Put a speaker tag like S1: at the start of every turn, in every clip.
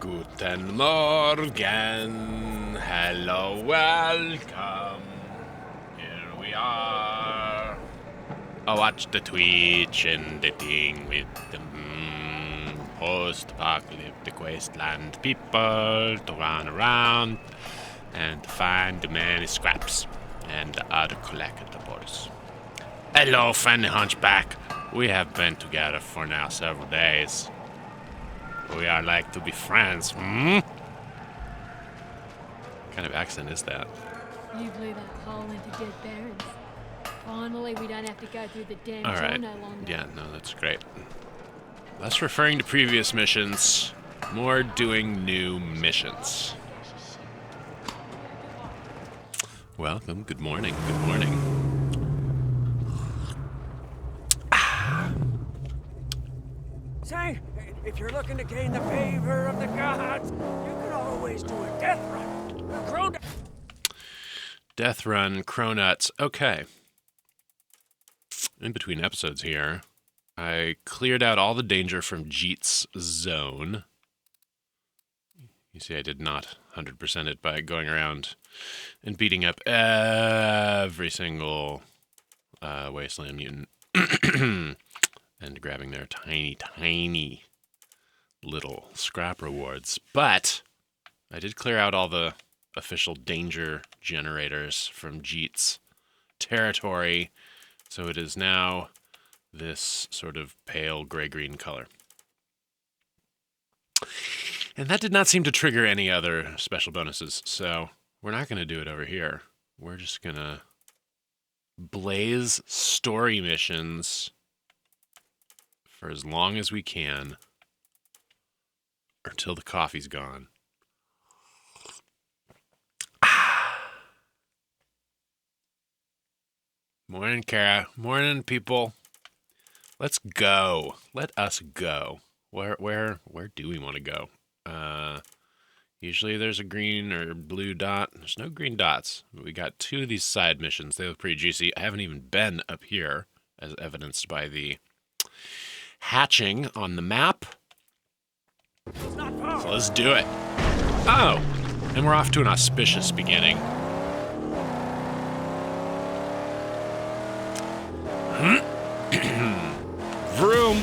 S1: Guten Morgen. Hello, welcome. Here we are. I watch the Twitch and the thing with the post-apocalyptic wasteland people to run around and find the many scraps and other collectibles. Hello, friendly hunchback. We have been together for now several days. We are like to be friends, What kind of accent is that?
S2: You blew that hole into dead barons. Finally, we don't have to go through the damn
S1: Alright.
S2: no longer.
S1: Yeah, no, that's great. Less referring to previous missions, more doing new missions. Welcome, good morning, good morning.
S3: Say, if you're looking to gain the favor of the gods, you can always do a death run.
S1: Death run, Cronuts. Okay. In between episodes here, I cleared out all the danger from Jeet's zone. You see, I did not 100% it by going around and beating up every single wasteland mutant. And grabbing their tiny, tiny little scrap rewards. But I did clear out all the official danger generators from Jeet's territory. So it is now this sort of pale gray-green color. And that did not seem to trigger any other special bonuses. So we're not going to do it over here. We're just going to blaze story missions for as long as we can, or until the coffee's gone. Morning, Kara. Morning, people. Let's go. Let us go. Where do we want to go? Usually there's a green or blue dot. There's no green dots. We got two of these side missions. They look pretty juicy. I haven't even been up here, as evidenced by the hatching on the map. So let's do it. Oh, and we're off to an auspicious beginning. Vroom.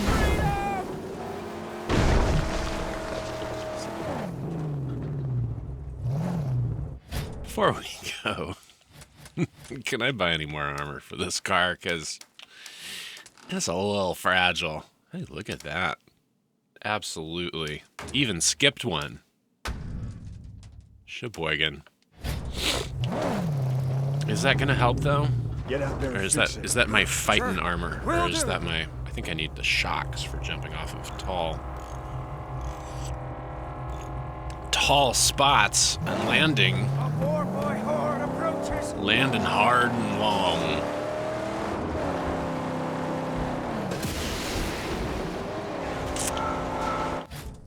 S1: Before we go, can I buy any more armor for this car? Because it's a little fragile. Hey, look at that. Absolutely. Even skipped one. Sheboygan. Is that gonna help though?
S3: Get out there.
S1: Or is that my fighting armor? Or is that my... I think I need the shocks for jumping off of tall spots and landing.
S3: A boy horde approaches.
S1: Landing hard and long.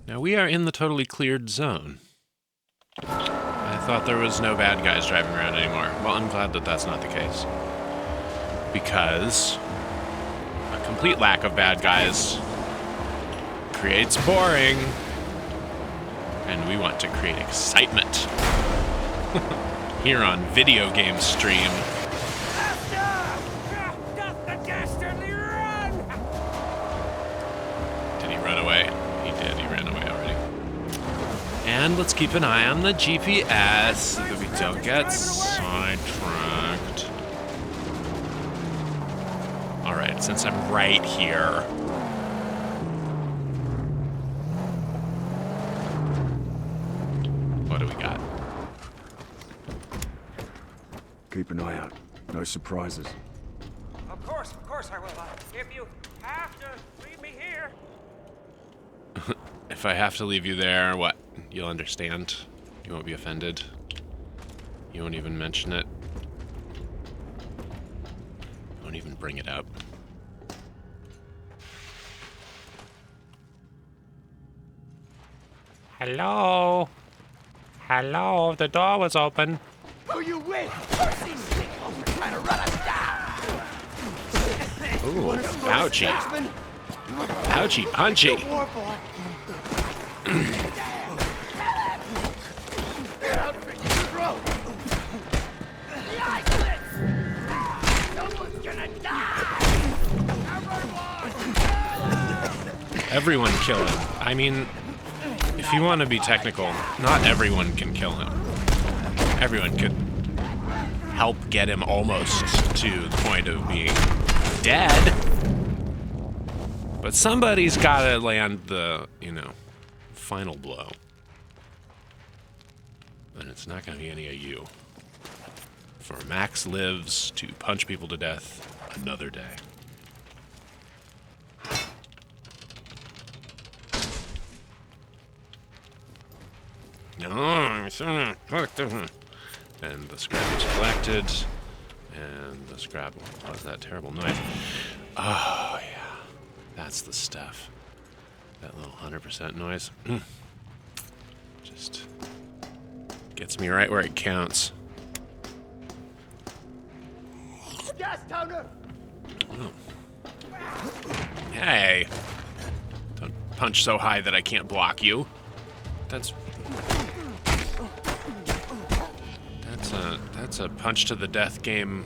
S1: Now we are in the totally cleared zone. I thought there was no bad guys driving around anymore. Well, I'm glad that that's not the case. Because a complete lack of bad guys creates boring. And we want to create excitement. Here on Video Game Stream. Did he run away? He did, he ran away already. And let's keep an eye on the GPS so that we don't get sidetracked. Alright, since I'm right here. What do we got?
S4: Keep an eye out. No surprises.
S3: Of course I will. If you have to leave me here.
S1: If I have to leave you there, what? You'll understand? You won't be offended? You won't even mention it? You won't even bring it up? Hello? Hello, the door was open.
S3: Who you with? These sickos are trying to run us down.
S1: Ooh, ouchie. Ouchie, punchy. everyone kill him. I mean, if you want to be technical, not everyone can kill him. Everyone could help get him almost to the point of being dead. But somebody's got to land the, you know, final blow. And it's not going to be any of you. For Max lives to punch people to death another day. And the scrap is collected. And the scrap... What was that terrible noise? Oh, yeah. That's the stuff. That little 100% noise. Just gets me right where it counts.
S3: Gas toner!
S1: Oh. Hey! Don't punch so high that I can't block you. That's a punch to the death game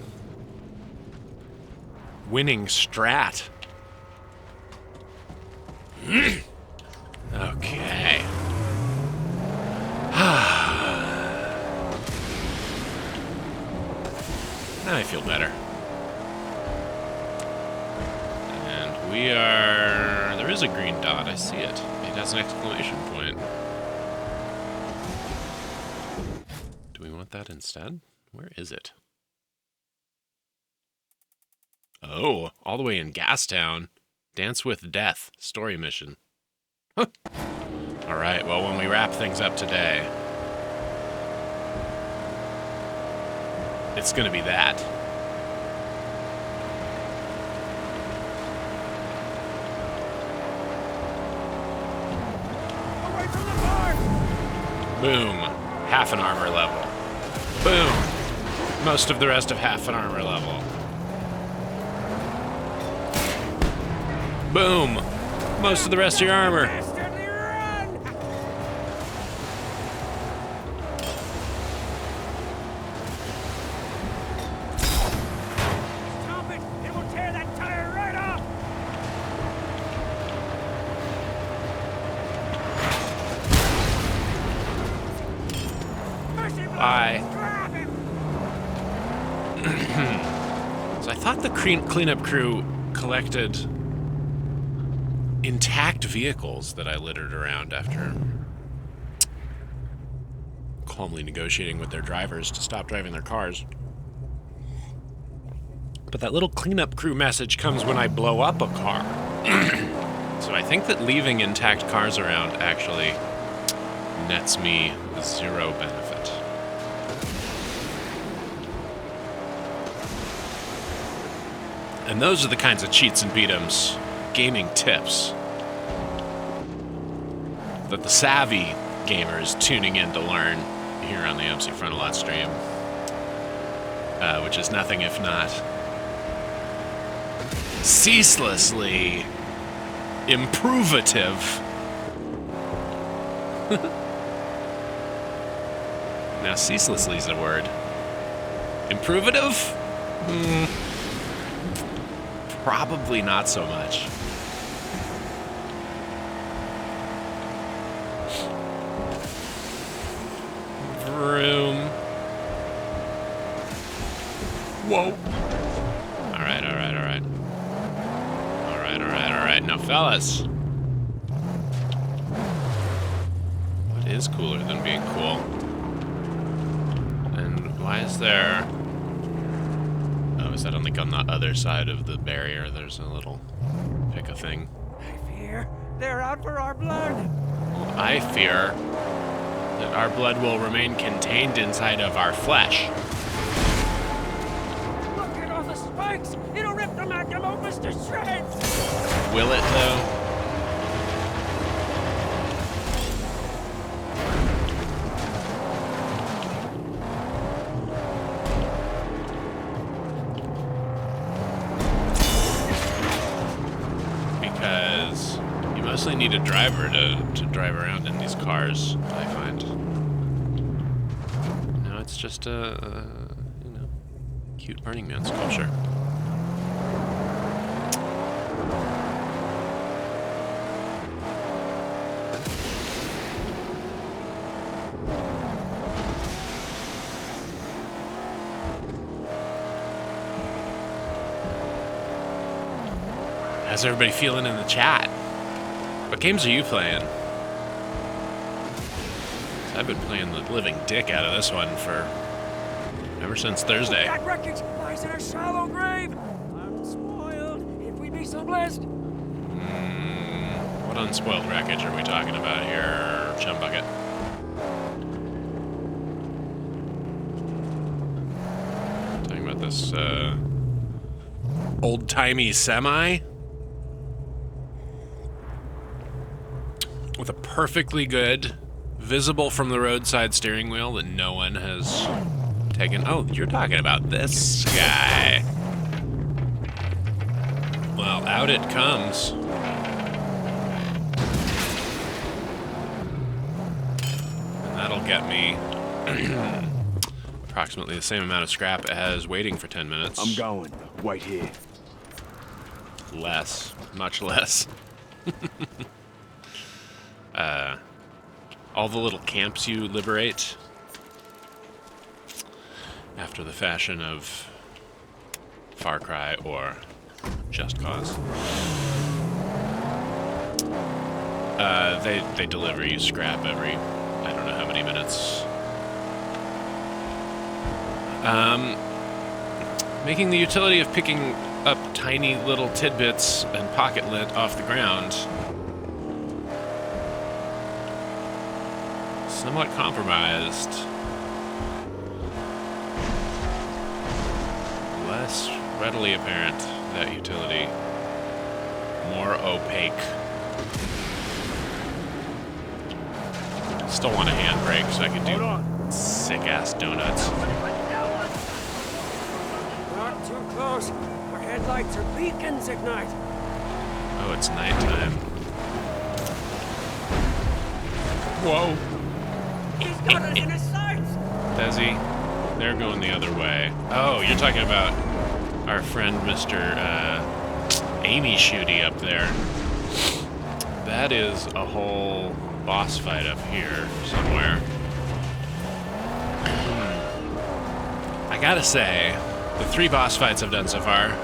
S1: winning strat. Okay. Now I feel better. And we are... There is a green dot. I see it. It has an exclamation point. Do we want that instead? Where is it? Oh, all the way in Gastown. Dance with Death. Story mission. Huh. Alright, well, when we wrap things up today, it's gonna be that.
S3: Away from the bar!
S1: Boom. Half an armor level. Boom. Most of the rest of half an armor level. Boom. Most of the rest of your armor.
S3: Dastardly run! Stop it! It will tear that tire right off! Mercy blow!
S1: Bye.
S3: Grab him!
S1: So I thought the cleanup crew collected intact vehicles that I littered around after calmly negotiating with their drivers to stop driving their cars. But that little cleanup crew message comes when I blow up a car. So I think that leaving intact cars around actually nets me zero benefit. And those are the kinds of cheats and beat-ems, gaming tips, that the savvy gamers tuning in to learn here on the MC Frontalot stream, which is nothing if not ceaselessly improvative. Now, ceaselessly is a word. Improvative? Probably not so much. Vroom. Whoa. Alright. Alright. Now, fellas. What is cooler than being cool? And why is there... Oh, is that on the other side of the barrier? There's a little pick a thing.
S3: I fear they're out for our blood.
S1: I fear that our blood will remain contained inside of our flesh.
S3: Look at all the spikes! It'll rip the magnum opus to shreds!
S1: Will it, though? Because you mostly need a driver to drive around in these cars, I find. No, it's just a cute Burning Man sculpture. How's everybody feeling in the chat? What games are you playing? I've been playing the living dick out of this one for ever since Thursday.
S3: That wreckage lies in a shallow grave. I'm spoiled. If we be so blessed.
S1: What unspoiled wreckage are we talking about here, Chum Bucket? Talking about this old-timey semi with a perfectly good, visible from the roadside steering wheel that no one has taken. Oh, you're talking about this guy. Well, out it comes. And that'll get me approximately the same amount of scrap as waiting for 10 minutes.
S4: I'm going. Wait here.
S1: Less. Much less. All the little camps you liberate, after the fashion of Far Cry or Just Cause, they deliver you scrap every, I don't know how many minutes. Making the utility of picking up tiny little tidbits and pocket lint off the ground somewhat compromised. Less readily apparent, that utility. More opaque. Still want a handbrake so I could do sick-ass donuts.
S3: Not too close. Our headlights are beacons at night.
S1: Oh, it's nighttime. Whoa.
S3: He's got us in his sights.
S1: Desi, they're going the other way. Oh, you're talking about our friend Mr. Amy Shooty up there. That is a whole boss fight up here somewhere. I gotta say, the 3 boss fights I've done so far,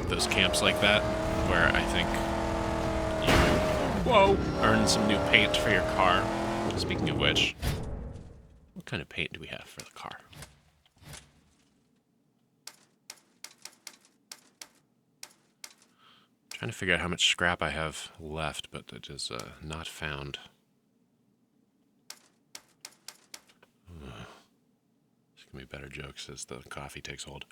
S1: those camps like that, where I think earn some new paint for your car. Speaking of which, what kind of paint do we have for the car? Trying to figure out how much scrap I have left, but it is not found. There's gonna be better jokes as the coffee takes hold.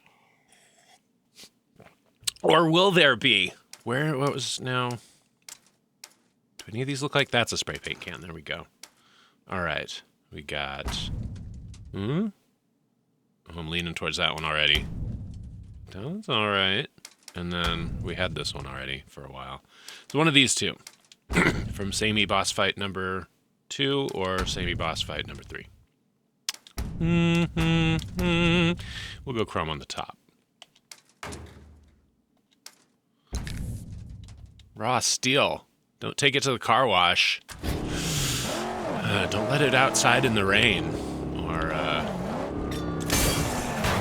S1: Or will there be? What was now? Do any of these look like that's a spray paint can? There we go. All right, we got. Oh, I'm leaning towards that one already. That's all right. And then we had this one already for a while. So one of these two, from Samey Boss Fight number 2 or Samey Boss Fight number 3. We'll go chrome on the top. Raw steel. Don't take it to the car wash. Don't let it outside in the rain, or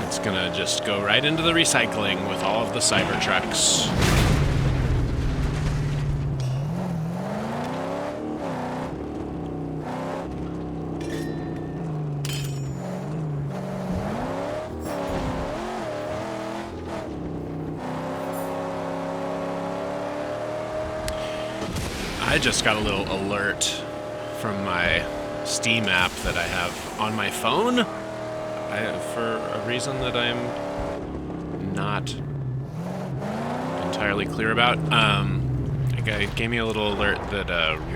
S1: it's gonna just go right into the recycling with all of the cyber trucks. I just got a little alert from my Steam app that I have on my phone for a reason that I'm not entirely clear about. It gave me a little alert that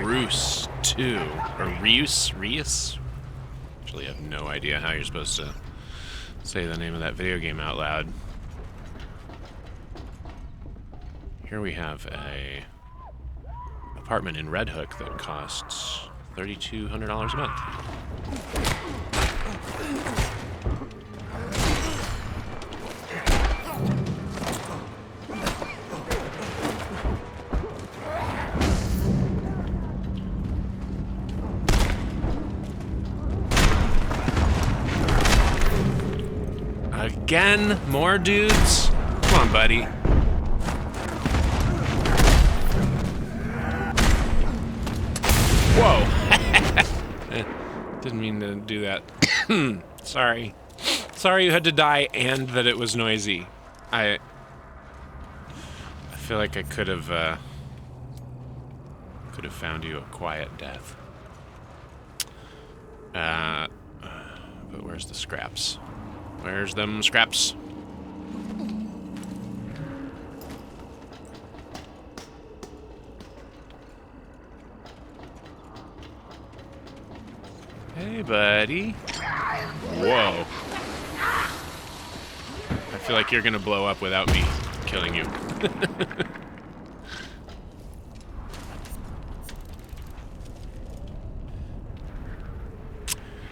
S1: Reus 2, or Reus? Actually, I have no idea how you're supposed to say the name of that video game out loud. Here we have a apartment in Red Hook that costs $3,200 a month. Again, more dudes? Come on, buddy. Whoa! Didn't mean to do that. Sorry. Sorry you had to die and that it was noisy. I feel like I could have found you a quiet death. But where's the scraps? Where's them scraps? Hey, buddy. Whoa. I feel like you're gonna blow up without me killing you.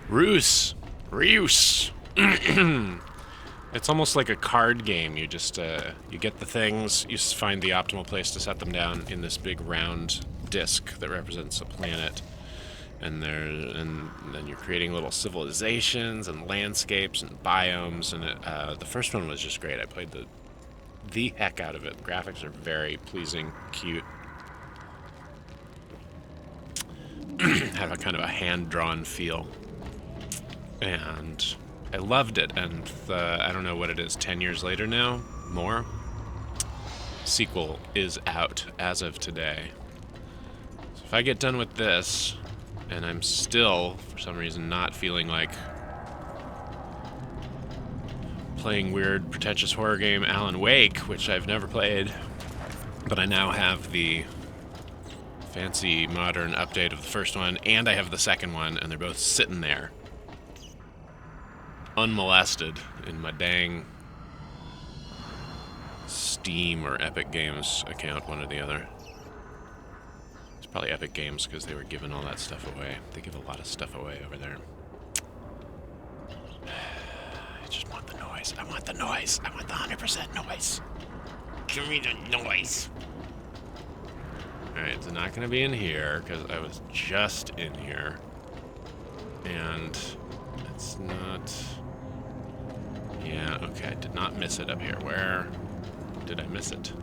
S1: Roos. It's almost like a card game. You just, you get the things, you find the optimal place to set them down in this big round disc that represents a planet. And then you're creating little civilizations and landscapes and biomes, and the first one was just great. I played the heck out of it. The graphics are very pleasing, cute. Have a kind of a hand-drawn feel. And I loved it, and I don't know what it is, 10 years later now? More? Sequel is out as of today. So if I get done with this, and I'm still, for some reason, not feeling like playing weird, pretentious horror game Alan Wake, which I've never played, but I now have the fancy, modern update of the first one, and I have the second one, and they're both sitting there, unmolested, in my dang Steam or Epic Games account, one or the other. Probably Epic Games, because they were giving all that stuff away. They give a lot of stuff away over there. I just want the noise. I want the noise. I want the 100% noise. Give me the noise. Alright, it's not going to be in here, because I was just in here. And it's not... Yeah, okay, I did not miss it up here. Where did I miss it?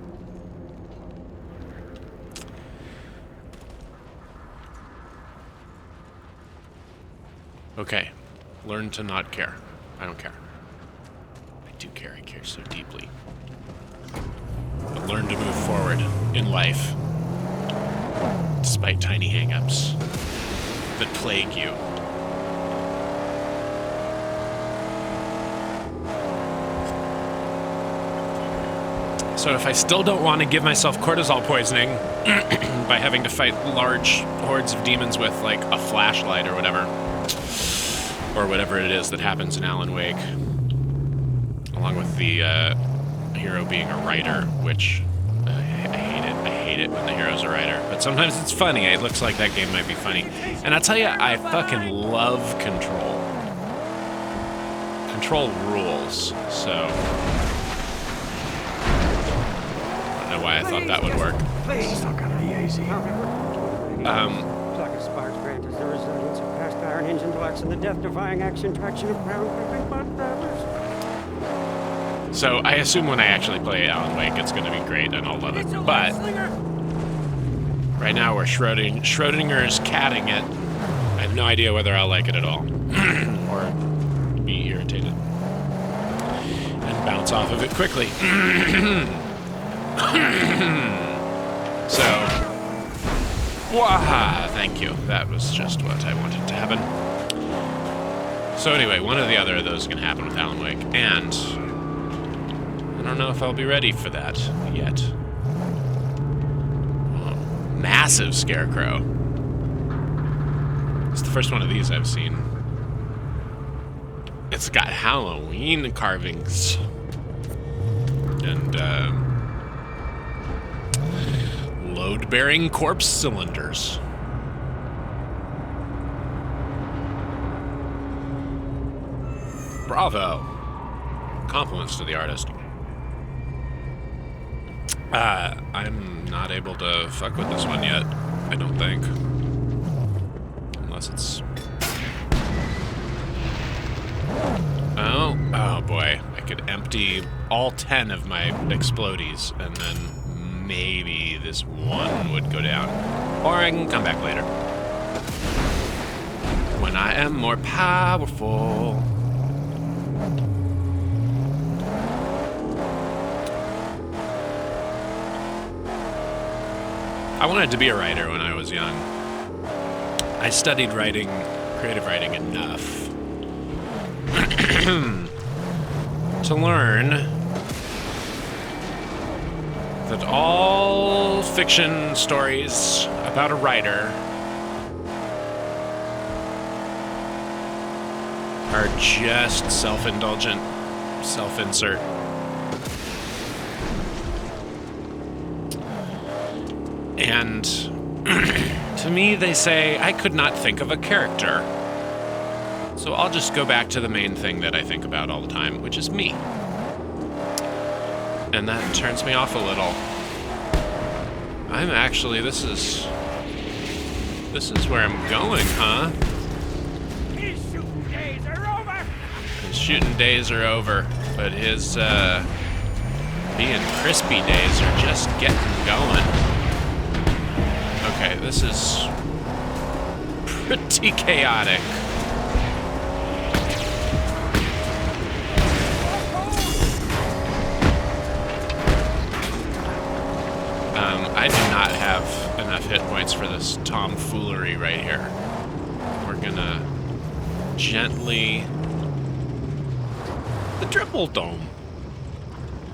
S1: Okay, learn to not care. I don't care. I do care, I care so deeply. But learn to move forward in life, despite tiny hang-ups that plague you. So if I still don't want to give myself cortisol poisoning by having to fight large hordes of demons with, like, a flashlight or whatever it is that happens in Alan Wake, along with the hero being a writer, which I hate it. I hate it when the hero's a writer. But sometimes it's funny. It looks like that game might be funny. And I'll tell you, I fucking love Control. Control rules. So I don't know why I thought that would work.
S3: Please,
S4: not gonna be easy.
S3: Like a sparks granted the resilience of cast iron engine deluxe and the death-defying action traction of ground-gripping butt grabbers.
S1: So I assume when I actually play Alan Wake, it's going to be great and I'll love it. But right now we're Schrodinger's catting it. I have no idea whether I'll like it at all or be irritated and bounce off of it quickly. So, waha, thank you. That was just what I wanted to happen. So anyway, one or the other of those can happen with Alan Wake, and I don't know if I'll be ready for that yet. Oh, massive scarecrow. It's the first one of these I've seen. It's got Halloween carvings. And, load-bearing corpse cylinders. Bravo. Compliments to the artist. I'm not able to fuck with this one yet, I don't think. Unless it's... Oh boy. I could empty all 10 of my explodies, and then maybe this one would go down. Or I can come back later. when I am more powerful. I wanted to be a writer when I was young. I studied writing, creative writing enough to learn that all fiction stories about a writer are just self-indulgent, self-insert. And to me, they say, I could not think of a character. So I'll just go back to the main thing that I think about all the time, which is me. And that turns me off a little. I'm actually, this is where I'm going, huh?
S3: His shooting days are over!
S1: His shooting days are over, but his, being crispy days are just getting going. Okay, this is pretty chaotic. I do not have enough hit points for this tomfoolery right here. We're gonna gently... The triple dome.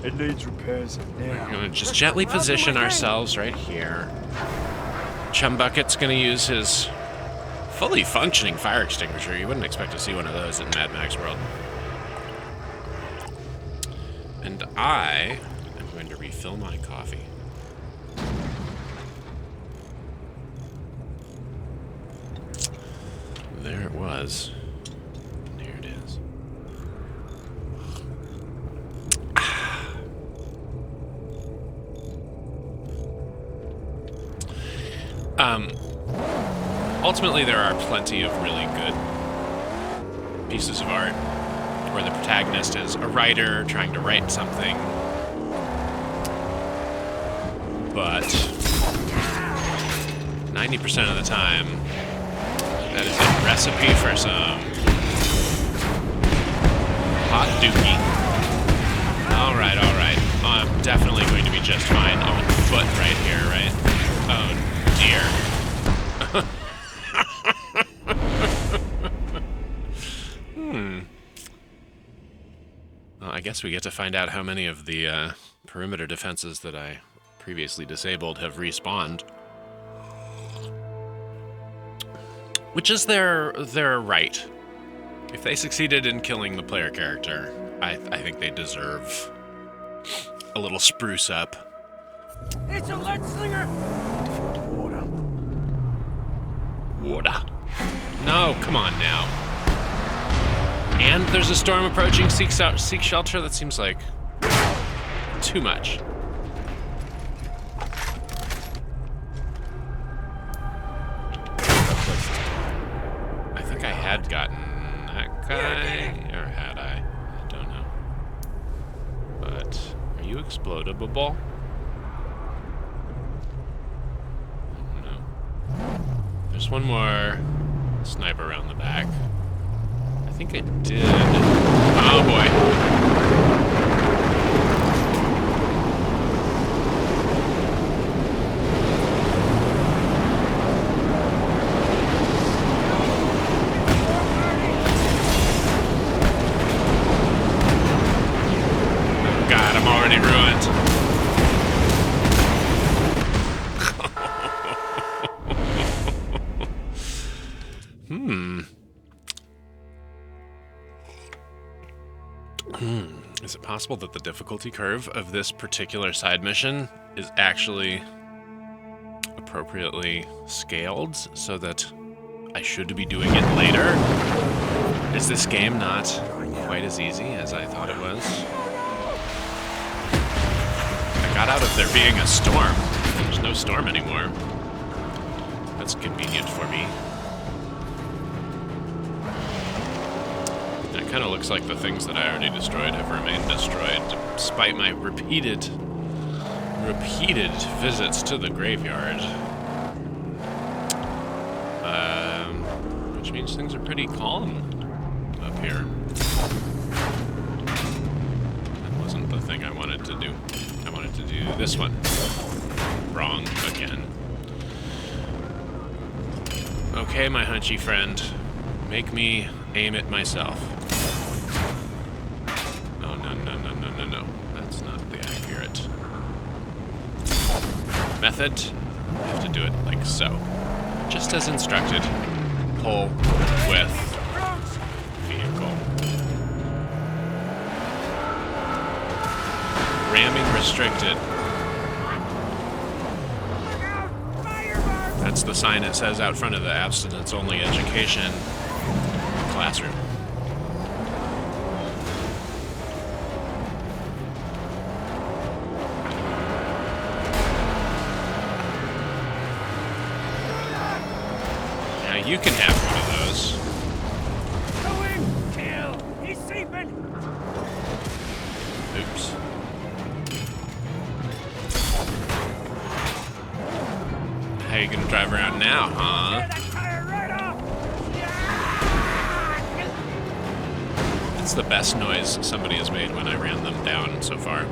S4: It needs repairs
S1: We're
S4: now.
S1: gonna just gently position ourselves right here. Chumbucket's gonna use his fully functioning fire extinguisher. You wouldn't expect to see one of those in Mad Max World. And I am going to refill my coffee. There it was. Here it is. Ultimately, there are plenty of really good pieces of art where the protagonist is a writer trying to write something, but 90% of the time, that is a recipe for some hot dookie. All right. I'm definitely going to be just fine on foot right here, right? Oh, dear. Well, I guess we get to find out how many of the perimeter defenses that I previously disabled have respawned. Which is their right. If they succeeded in killing the player character, I think they deserve a little spruce up.
S3: It's a lead slinger!
S4: Water.
S1: Water. No, come on now. And there's a storm approaching. Seek shelter. That seems like too much. I think I had gotten that guy, or had I? I don't know. But are you explodable? I don't know. There's one more sniper around the back. I think I did. Oh boy. God, I'm already ruined. Is it possible that the difficulty curve of this particular side mission is actually appropriately scaled so that I should be doing it later? Is this game not quite as easy as I thought it was? I got out of there being a storm. There's no storm anymore. That's convenient for me. It kind of looks like the things that I already destroyed have remained destroyed, despite my repeated visits to the graveyard. which means things are pretty calm up here. That wasn't the thing I wanted to do. I wanted to do this one. Wrong again. Okay, my hunchy friend. Make me aim it myself. Oh, no, no, no, no, no, no. That's not the accurate method. I have to do it like so. Just as instructed. Pull with vehicle. Ramming restricted. That's the sign it says out front of the abstinence-only education classroom. Now you can have one of those.
S3: Going! Kill! He's sleeping!
S1: Oops. How you gonna drive around now, huh?
S3: Tear that tire right off!
S1: That's the best noise somebody has made when I ran them down so far.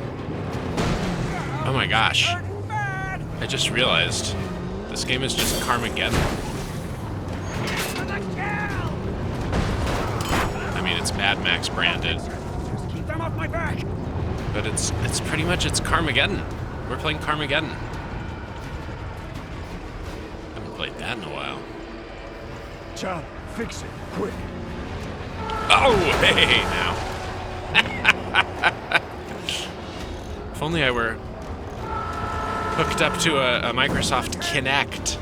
S1: Oh my gosh.
S3: Hurting bad!
S1: I just realized this game is just Carmageddon.
S3: For the kill!
S1: I mean, it's Mad Max branded,
S3: Just keep them off my back!
S1: but it's pretty much it's Carmageddon. We're playing Carmageddon. Haven't played that in a while.
S4: John, fix it, quick.
S1: Oh, hey, now. If only I were hooked up to a Microsoft Kinect.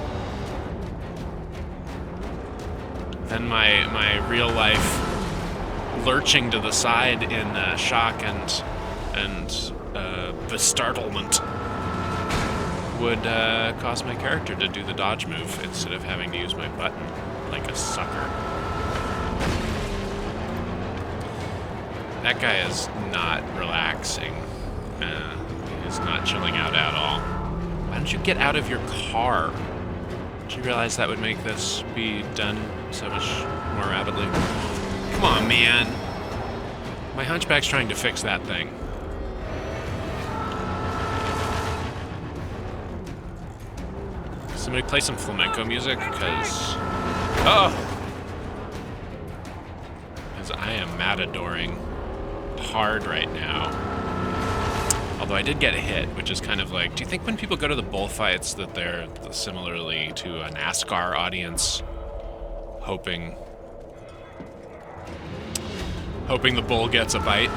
S1: Then my real life lurching to the side in shock and bestartlement would cause my character to do the dodge move instead of having to use my button like a sucker. That guy is not relaxing. He's not chilling out at all. Why don't you get out of your car? Did you realize that would make this be done so much more rapidly? Come on, man. My hunchback's trying to fix that thing. Somebody play some flamenco music, because... Oh! Because I am matadoring hard right now. Although I did get hit, which is kind of like... Do you think when people go to the bullfights that they're similarly to a NASCAR audience, hoping the bull gets a bite?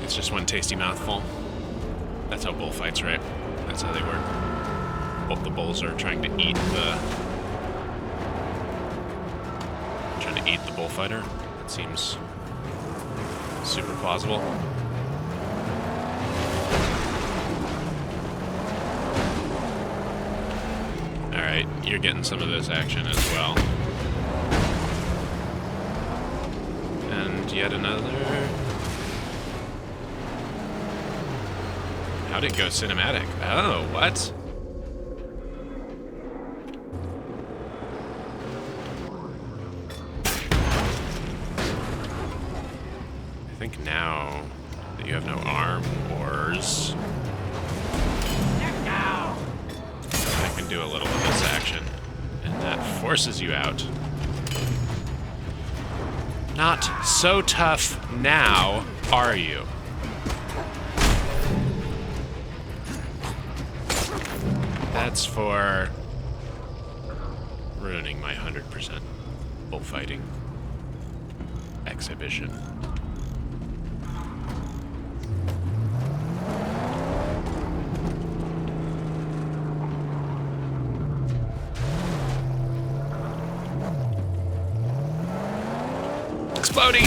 S1: It's just one tasty mouthful. That's how bullfights, right? That's how they work. Both the bulls are trying to eat the bullfighter. It seems super plausible. Alright, you're getting some of this action as well. And yet another... How'd it go cinematic? Oh, what? I think now that you have no arm wars, I can do a little of this action, and that forces you out. Not so tough now, are you? That's for ruining my 100% bullfighting exhibition. Exploding!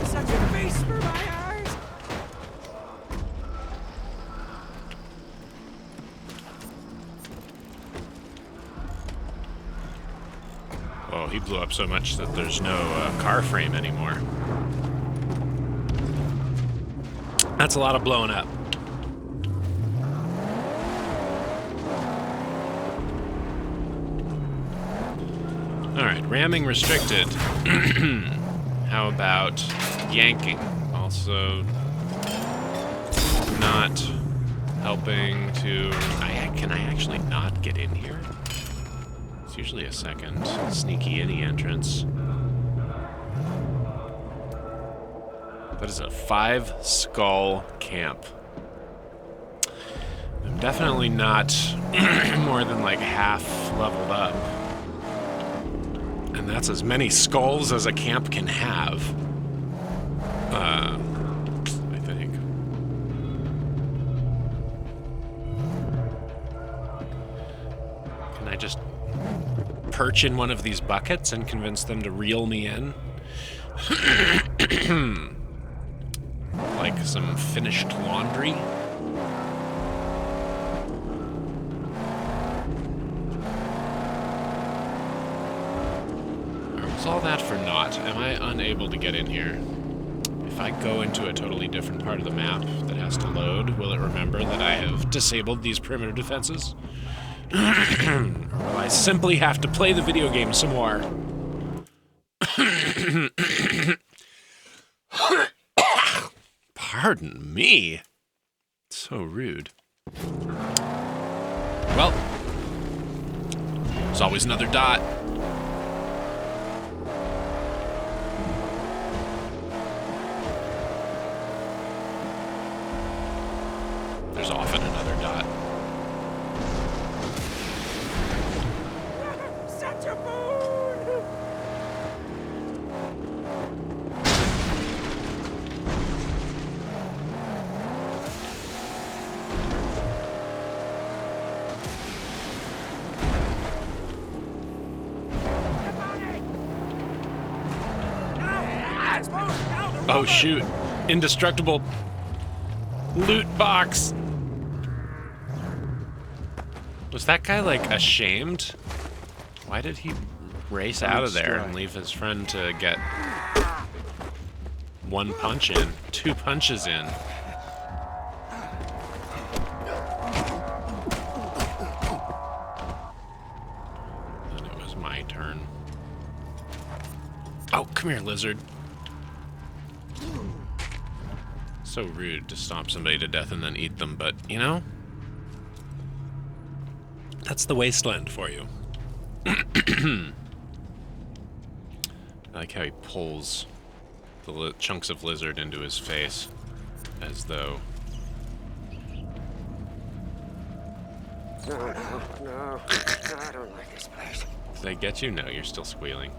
S3: Such a feast for my eyes!
S1: Oh, he blew up so much that there's no car frame anymore. That's a lot of blowing up. Alright, ramming restricted. How about yanking? Also not helping to... Can I actually not get in here? It's usually a second sneaky any entrance. That is a 5-skull camp. I'm definitely not more than like half leveled up. And that's as many skulls as a camp can have. I think. Can I just perch in one of these buckets and convince them to reel me in? Like some finished laundry? All that for naught. Am I unable to get in here? If I go into a totally different part of the map that has to load, will it remember that I have disabled these perimeter defenses? Or will I simply have to play the video game some more? Pardon me. So rude. Well, there's always another dot. There's often another dot.
S3: Such a moon!
S1: Oh shoot. Indestructible loot box. Was that guy, like, ashamed? Why did he race out of there and leave his friend to get one punch in? 2 punches in. Then it was my turn. Oh, come here, lizard. So rude to stomp somebody to death and then eat them, but, you know? That's the wasteland for you. I like how he pulls the chunks of lizard into his face, as though...
S3: No, I don't like this place.
S1: Did I get you? No, you're still squealing.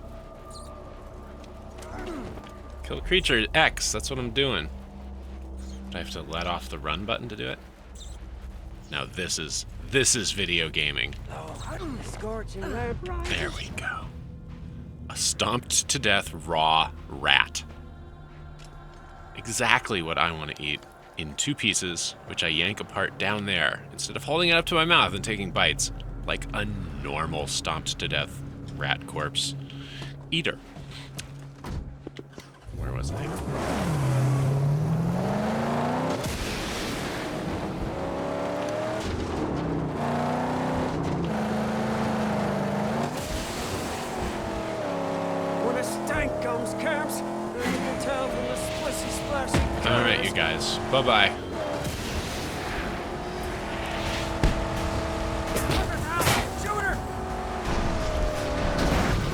S1: Kill creature X, that's what I'm doing. Do I have to let off the run button to do it? Now this is video gaming.
S3: Scorching lamp.
S1: There we go. A stomped to death raw rat. Exactly what I want to eat in 2 pieces, which I yank apart down there, instead of holding it up to my mouth and taking bites, like a normal stomped to death rat corpse eater. Where was I?
S3: Camps. You can tell from the splishy splashy.
S1: Alright, you guys. Bye-bye.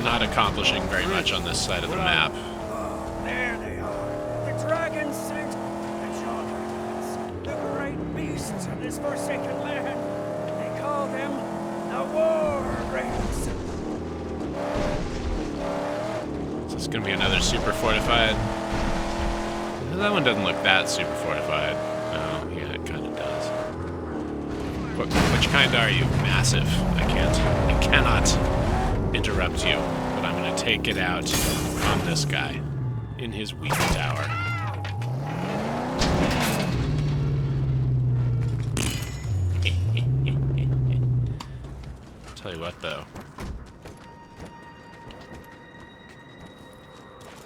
S1: Not accomplishing very much on this side of the map.
S3: Oh, there they are. The dragons and the jaw dragons. The great beasts of this forsaken land. They call them the War Raiders.
S1: It's gonna be another super fortified. That one doesn't look that super fortified. Oh, yeah, it kind of does. Which kind are you? Massive. I cannot interrupt you, but I'm gonna take it out on this guy in his weak tower. Tell you what, though.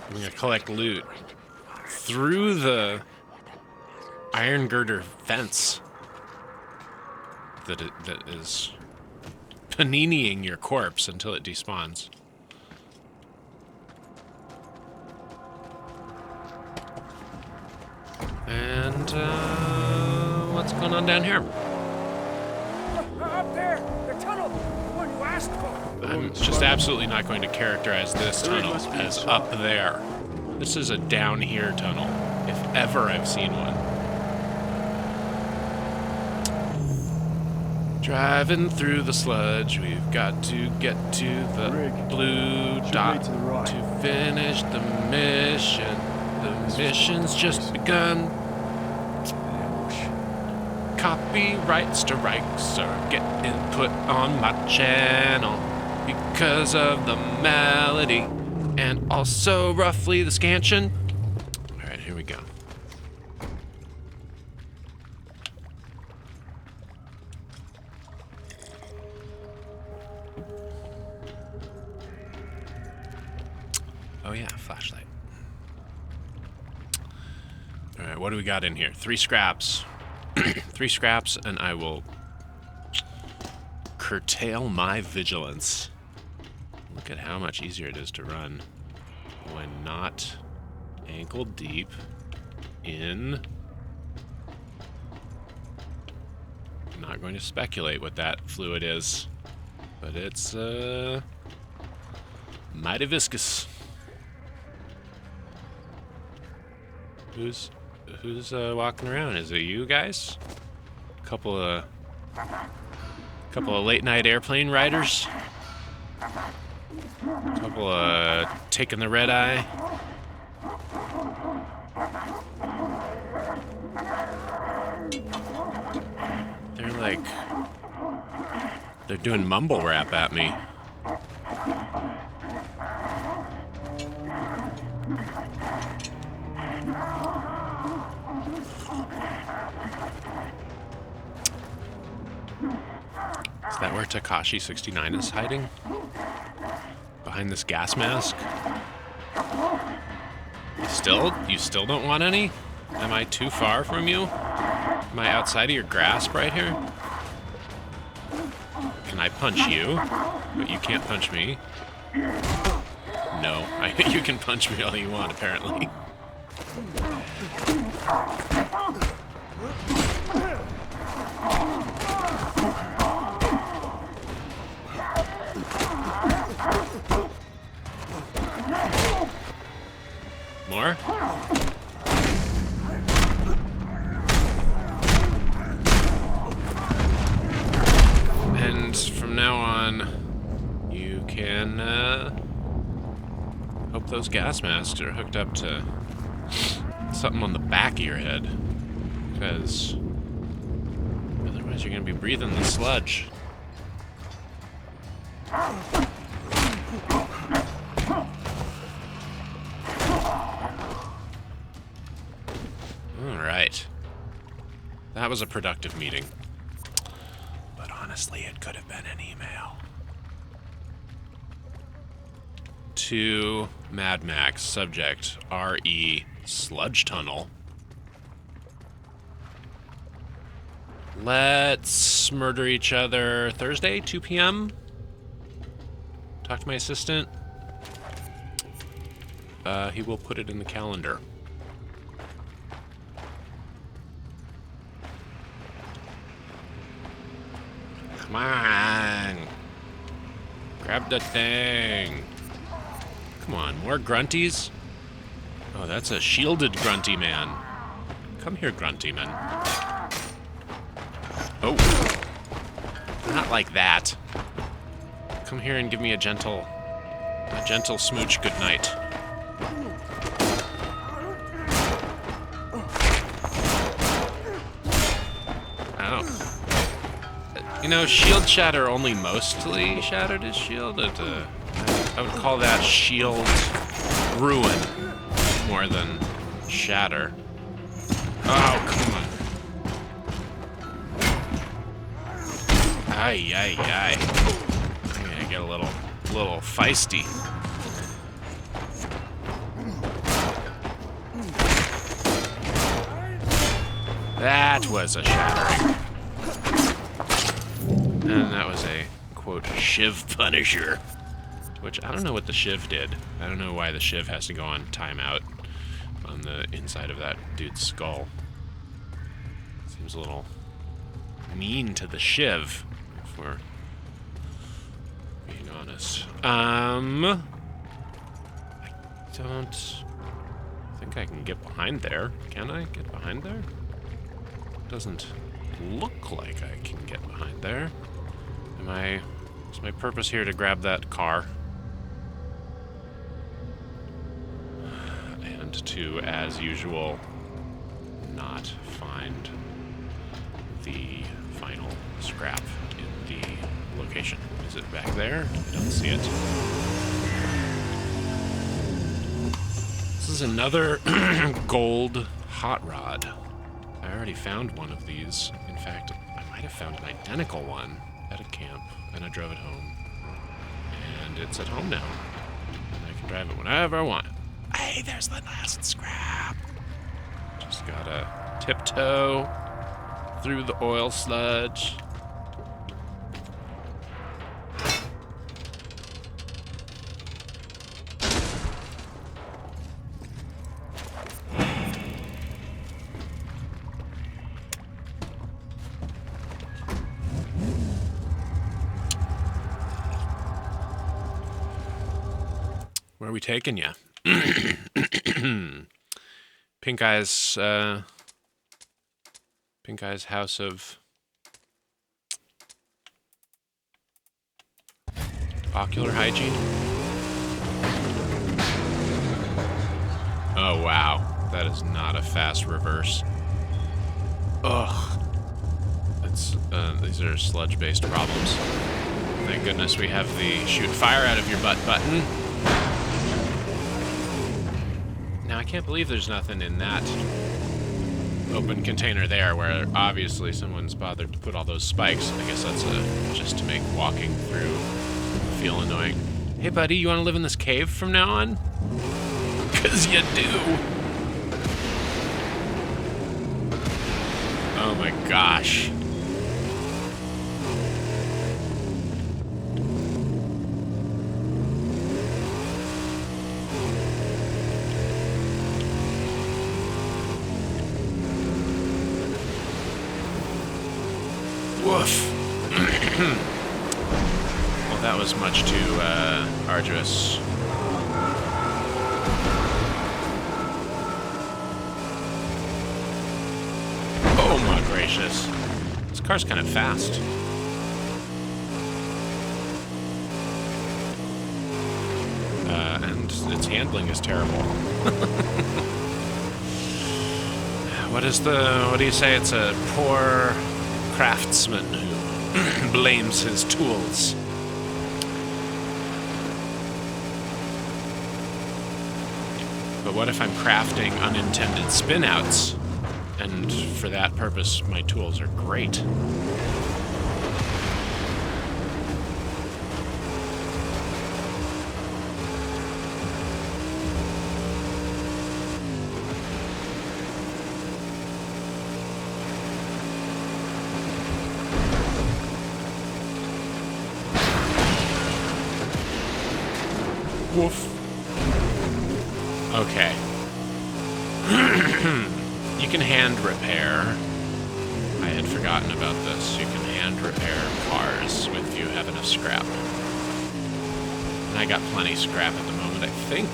S1: I'm gonna collect loot through the iron girder fence that is paniniing your corpse until it despawns. down here.
S3: Up there! The tunnel! The one you asked for!
S1: I'm just absolutely not going to characterize this tunnel as up there. This is a down here tunnel, if ever I've seen one. Driving through the sludge, we've got to get to the
S4: Rig.
S1: blue
S4: Should
S1: dot
S4: be to the right.
S1: to finish the mission. The mission's just begun. Copyright strikes are getting put on my channel because of the melody and also roughly the scansion. All right, here we go. Oh yeah, flashlight. All right, what do we got in here? 3 scraps. 3 scraps, and I will curtail my vigilance. Look at how much easier it is to run when not ankle deep in... I'm not going to speculate what that fluid is, but it's mighty viscous. Who's walking around? Is it you guys? Couple of late night airplane riders? Couple of taking the red eye? They're doing mumble rap at me. Is that where Takashi69 is hiding? Behind this gas mask? You still don't want any? Am I too far from you? Am I outside of your grasp right here? Can I punch you? But you can't punch me. No, you can punch me all you want, apparently. More? And from now on, you can hope those gas masks are hooked up to something on the back of your head, because otherwise you're going to be breathing the sludge. Alright. That was a productive meeting. But honestly, it could have been an email. To Mad Max, subject RE Sludge Tunnel. Let's murder each other Thursday, 2 p.m. Talk to my assistant. He will put it in the calendar. Come on. Grab the thing. Come on, more grunties? Oh, that's a shielded grunty man. Come here, grunty man. Oh. Not like that. Come here and give me a gentle smooch goodnight. You know, shield shatter only mostly shattered his shield. I would call that shield ruin more than shatter. Oh, come on. Ay, ay, ay. I'm gonna get a little feisty. That was a shattering. And that was a, quote, shiv punisher. Which, I don't know what the shiv did. I don't know why the shiv has to go on timeout on the inside of that dude's skull. Seems a little mean to the Shiv, if we're being honest. I don't think I can get behind there. Can I get behind there? Doesn't look like I can get behind there. Is my purpose here to grab that car? And to, as usual, not find the final scrap in the location. Is it back there? I don't see it. This is another gold hot rod. I already found one of these. In fact, I might have found an identical one at a camp, and I drove it home. And it's at home now. And I can drive it whenever I want. Hey, there's the last scrap! Just gotta tiptoe through the oil sludge. Where are we taking you? Pink Eye's house of ocular hygiene. Oh wow, that is not a fast reverse. Ugh. These are sludge-based problems. Thank goodness we have the shoot fire out of your butt button. Now, I can't believe there's nothing in that open container there where obviously someone's bothered to put all those spikes. I guess that's just to make walking through feel annoying. Hey, buddy, you want to live in this cave from now on? 'Cause you do. Oh my gosh. Woof. Well, that was much too arduous. Oh my gracious. This car's kind of fast. And its handling is terrible. What do you say? It's a poor craftsman who blames his tools. But what if I'm crafting unintended spinouts? And for that purpose, my tools are great. Woof. Okay. You can hand repair. I had forgotten about this. You can hand repair cars if you have enough scrap. And I got plenty scrap at the moment, I think.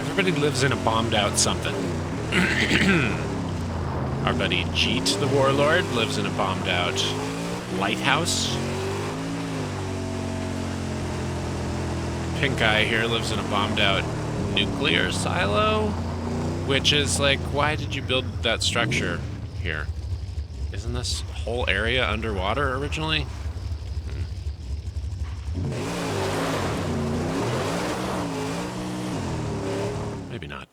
S1: Everybody lives in a bombed out something. Our buddy Jeet, the warlord, lives in a bombed out lighthouse. Pink Eye here lives in a bombed out nuclear silo, which is like, why did you build that structure here? Isn't this whole area underwater originally? Maybe not.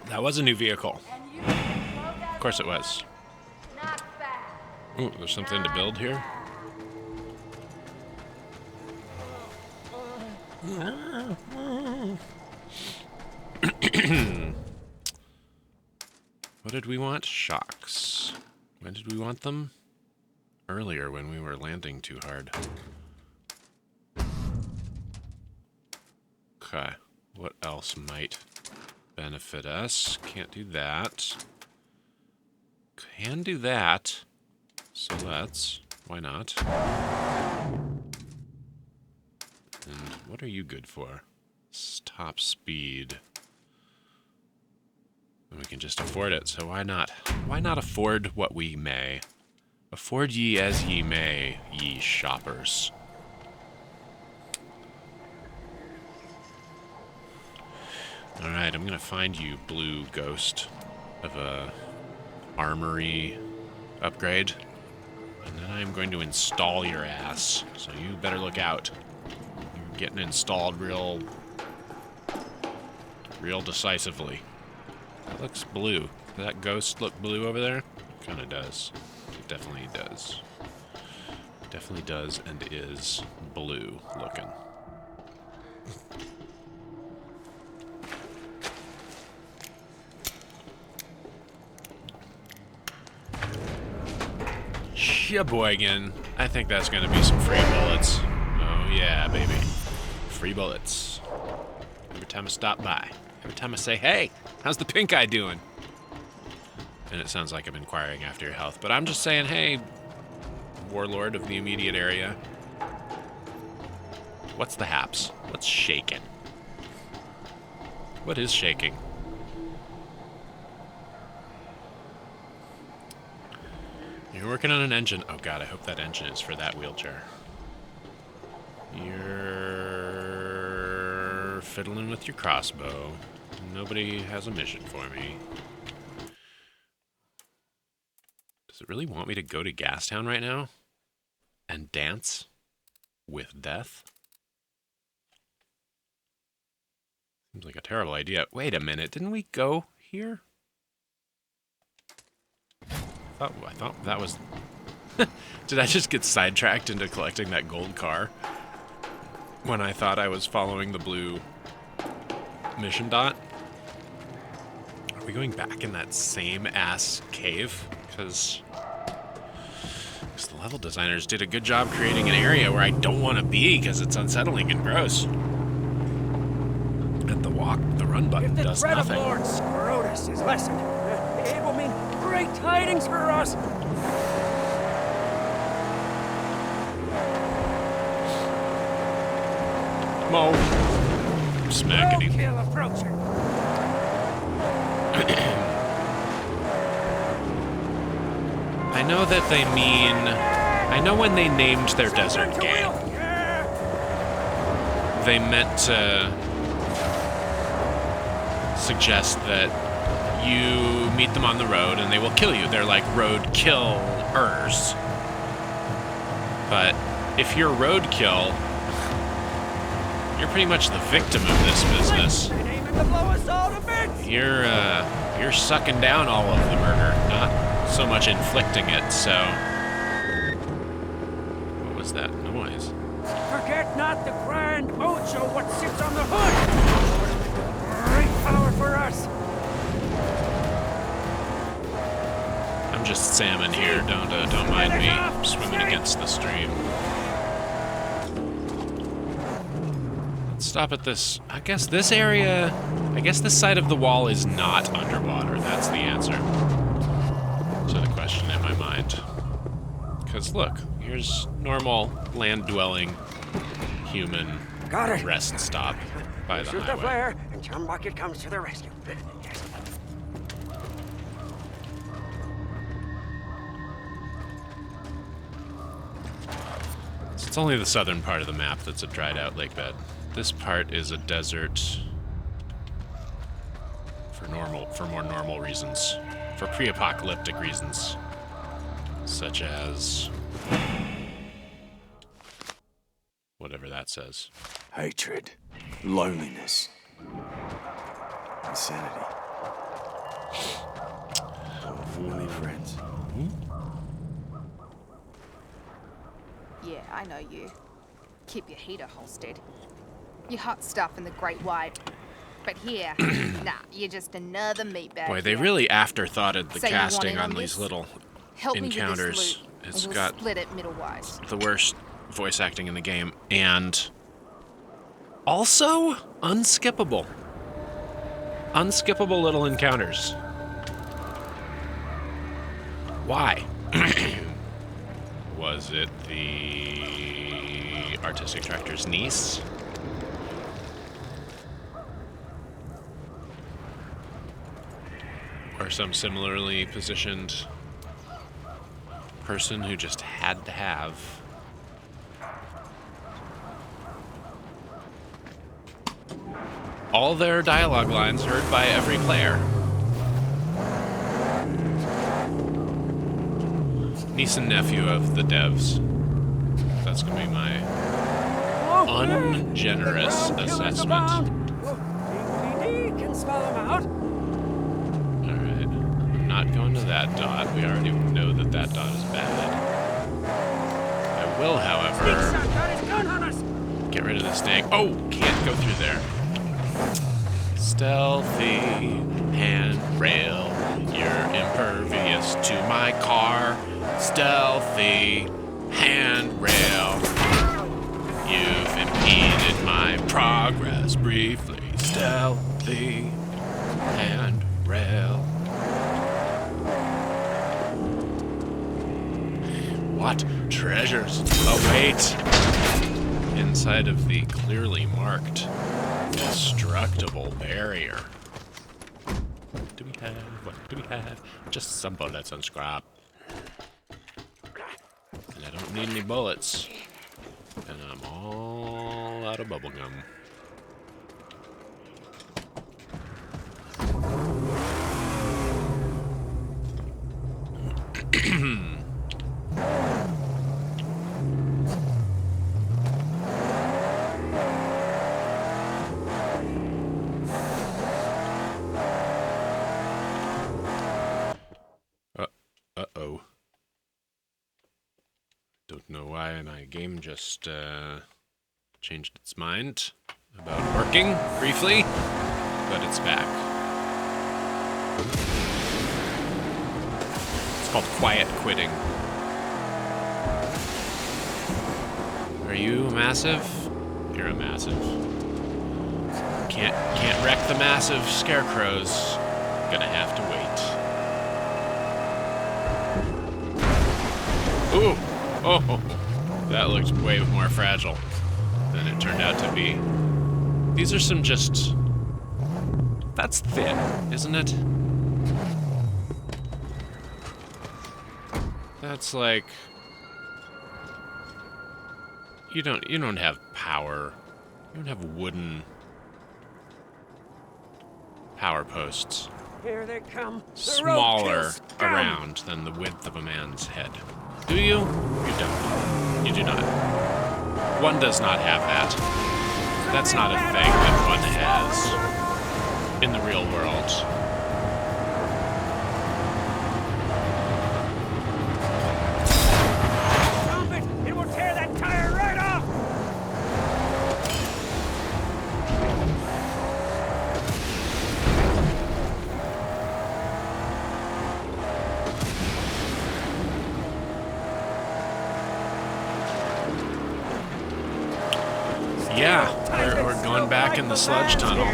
S1: That was a new vehicle. Of course it was. Ooh, there's something to build here. What did we want? Shocks. When did we want them? earlier when we were landing too hard. Okay, what else might benefit us? Can't do that. Can do that. So let's. Why not? And what are you good for? Top speed. And we can just afford it, so why not? Why not afford what we may? Afford ye as ye may, ye shoppers. Alright, I'm gonna find you, blue ghost of a armory upgrade. And then I'm going to install your ass, so you better look out. You're getting installed real decisively. That looks blue. Does that ghost look blue over there? Kinda does. It definitely does. Definitely does and is blue looking. Sheboygan. I think that's gonna be some free bullets. Oh yeah, baby. Free bullets. Every time I stop by. Every time I say, hey, how's the pink eye doing? And it sounds like I'm inquiring after your health, but I'm just saying, hey, warlord of the immediate area. What's the haps? What's shaking? What is shaking? You're working on an engine. Oh god, I hope that engine is for that wheelchair. You're fiddling with your crossbow. Nobody has a mission for me. Does it really want me to go to Gastown right now? And dance? With death? Seems like a terrible idea. Wait a minute, didn't we go here? I thought that was... Did I just get sidetracked into collecting that gold car? When I thought I was following the blue mission dot? Are we going back in that same ass cave? Because the level designers did a good job creating an area where I don't want to be because it's unsettling and gross. And the run button does
S3: If the threat
S1: nothing.
S3: of Lord Scrotus is lessened, it will mean great tidings for us.
S1: Mo. Smacking him.
S3: Kill approaching.
S1: I know that they mean... I know when they named their desert gang, they meant to suggest that you meet them on the road and they will kill you. They're like road killers. But if you're roadkill, you're pretty much the victim of this business. You're sucking down all of the murder, not so much inflicting it, so... What was that noise?
S3: Forget not the grand Ocho what sits on the hood. Great power for us.
S1: I'm just salmon here, don't mind me. I'm swimming against the stream. Let's stop at this. I guess this area... I guess this side of the wall is not underwater. That's the answer to the question in my mind. Because look, here's normal land-dwelling human rest stop by the
S3: Shoot the
S1: highway.
S3: flare, and John Bucket comes to the rescue. Yes.
S1: It's only the southern part of the map that's a dried-out lake bed. This part is a desert for more normal reasons, for pre-apocalyptic reasons, such as whatever that says.
S4: Hatred, loneliness, insanity. Family, friends.
S5: Yeah, I know you. Keep your heater holstered. You hot stuff in the Great White. But here, nah, you're just another meatbag.
S1: Boy, they
S5: here.
S1: really afterthoughted the
S5: Say you want
S1: casting
S5: in
S1: on
S5: on
S1: these
S5: this?
S1: little
S5: Help me with this
S1: encounters
S5: loot.
S1: It's
S5: and we'll
S1: got
S5: split it middlewise.
S1: the worst voice acting in the game, and also unskippable. Unskippable little encounters. Why? Was it the artistic director's niece? Or some similarly positioned person who just had to have all their dialogue lines heard by every player. Niece and nephew of the devs. That's gonna be my ungenerous assessment.
S3: DPD can spell them out.
S1: Alright. I'm not going to that dot. We already know that that dot is bad. I will, however,
S3: Got his gun on us.
S1: get rid of this thing. Oh! Can't go through there. Stealthy handrail. You're impervious to my car. Stealthy handrail. You've impeded my progress briefly. Stealthy handrail. What treasures await inside of the clearly marked destructible barrier? What do we have? What do we have? Just some bullets and scrap. And I don't need any bullets. And I'm all out of bubblegum. Uh-oh. Don't know why my game just changed its mind about working briefly, but it's back. It's called quiet quitting. Are you a massive? You're a massive. Can't wreck the massive scarecrows. Gonna have to wait. Ooh! Oh, that looked way more fragile than it turned out to be. These are some just... That's thin, isn't it? That's like... You don't have power. You don't have wooden power posts.
S3: Here they come. The
S1: Smaller
S3: roadkill scum.
S1: around than the width of a man's head. Do you? You don't. You do not. One does not have that. That's not a thing that one has in the real world.
S3: Dump it. It will tear that tire right off.
S1: Yeah, we're going back in the sludge tunnel.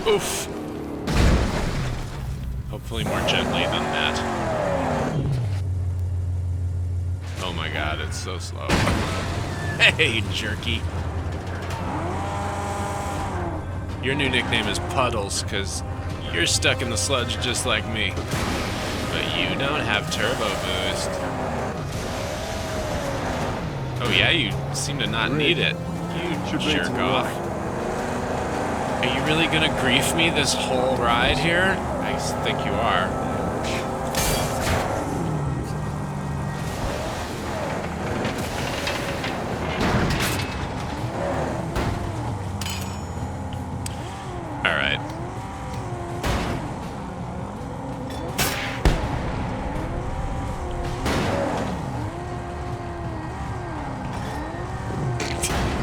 S1: Oof. Hopefully more gently than that. Oh my god, it's so slow. Hey, jerky. Your new nickname is Puddles, because you're stuck in the sludge just like me. But you don't have turbo boost. Oh yeah, you seem to not need it. You jerk off. Are you really gonna grief me this whole ride here? I think you are. Alright.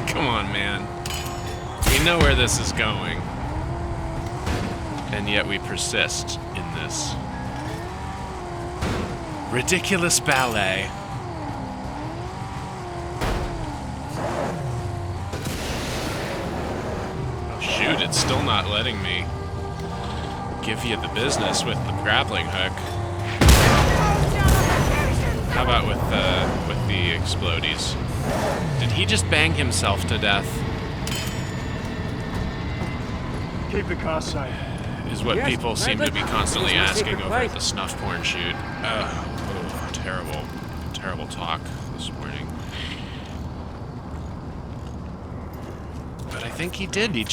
S1: Come on, man. We know where this is going. And yet we persist in this. Ridiculous ballet. Oh shoot, it's still not letting me give you the business with the grappling hook. How about with the explodies? Did he just bang himself to death?
S3: Keep the car safe.
S1: Is what
S3: Yes,
S1: people seem to
S3: Bradley.
S1: be constantly
S3: Please, let's
S1: asking
S3: keep it
S1: over at
S3: quiet.
S1: the snuff porn shoot. Terrible, terrible talk this morning. But I think he did. He